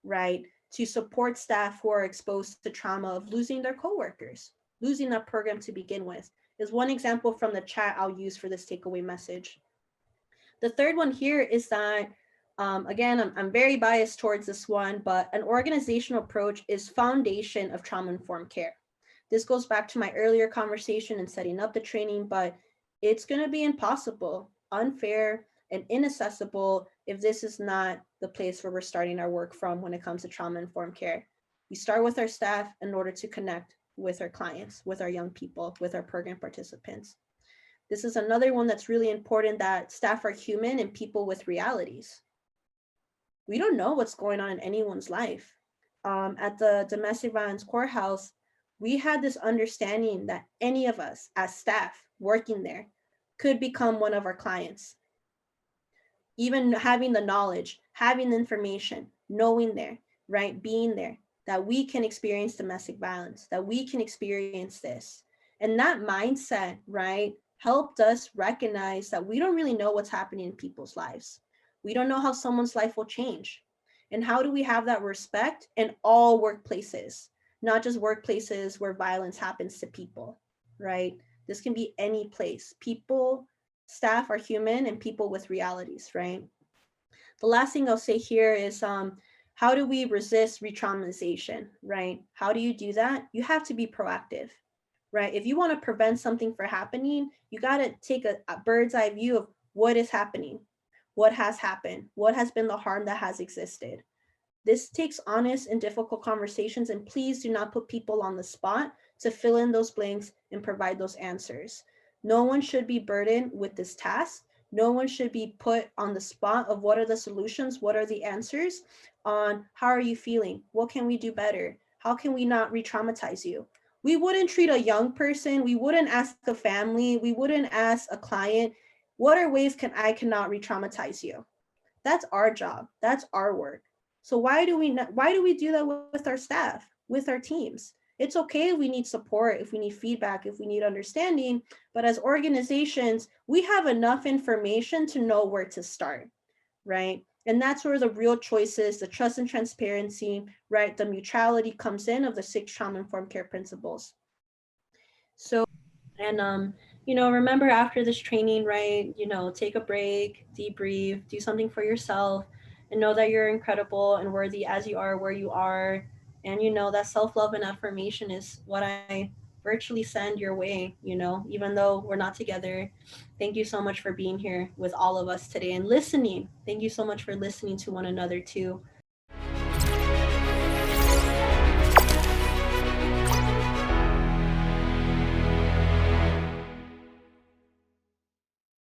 C: right? To support staff who are exposed to trauma of losing their coworkers, losing that program to begin with, is one example from the chat I'll use for this takeaway message. The third one here is that, again, I'm very biased towards this one, but an organizational approach is foundation of trauma-informed care. This goes back to my earlier conversation in setting up the training, but it's going to be impossible, unfair, and inaccessible if this is not the place where we're starting our work from when it comes to trauma-informed care. We start with our staff in order to connect with our clients, with our young people, with our program participants. This is another one that's really important, that staff are human and people with realities. We don't know what's going on in anyone's life. At the domestic violence courthouse, we had this understanding that any of us as staff working there could become one of our clients. Even having the knowledge, having the information, knowing there, right, being there, that we can experience domestic violence, that we can experience this. And that mindset, right, helped us recognize that we don't really know what's happening in people's lives. We don't know how someone's life will change. And how do we have that respect in all workplaces, not just workplaces where violence happens to people, right? This can be any place. People, staff are human and people with realities, right? The last thing I'll say here is, how do we resist re-traumatization, right? How do you do that? You have to be proactive, right? If you want to prevent something from happening, you got to take a bird's eye view of what is happening, what has happened, what has been the harm that has existed. This takes honest and difficult conversations, and please do not put people on the spot to fill in those blanks and provide those answers. No one should be burdened with this task. No one should be put on the spot of what are the solutions, what are the answers on how are you feeling? What can we do better? How can we not re-traumatize you? We wouldn't treat a young person, we wouldn't ask a family, we wouldn't ask a client, what are ways I cannot re-traumatize you? That's our job. That's our work. So why do we do that with our staff, with our teams? It's okay if we need support, if we need feedback, if we need understanding, but as organizations, we have enough information to know where to start, right? And that's where the real choices, the trust and transparency, right? The mutuality comes in of the 6 trauma-informed care principles. So, and remember after this training, right, take a break, debrief, do something for yourself, and know that you're incredible and worthy as you are where you are. And that self-love and affirmation is what I virtually send your way, even though we're not together. Thank you so much for being here with all of us today and listening. Thank you so much for listening to one another too.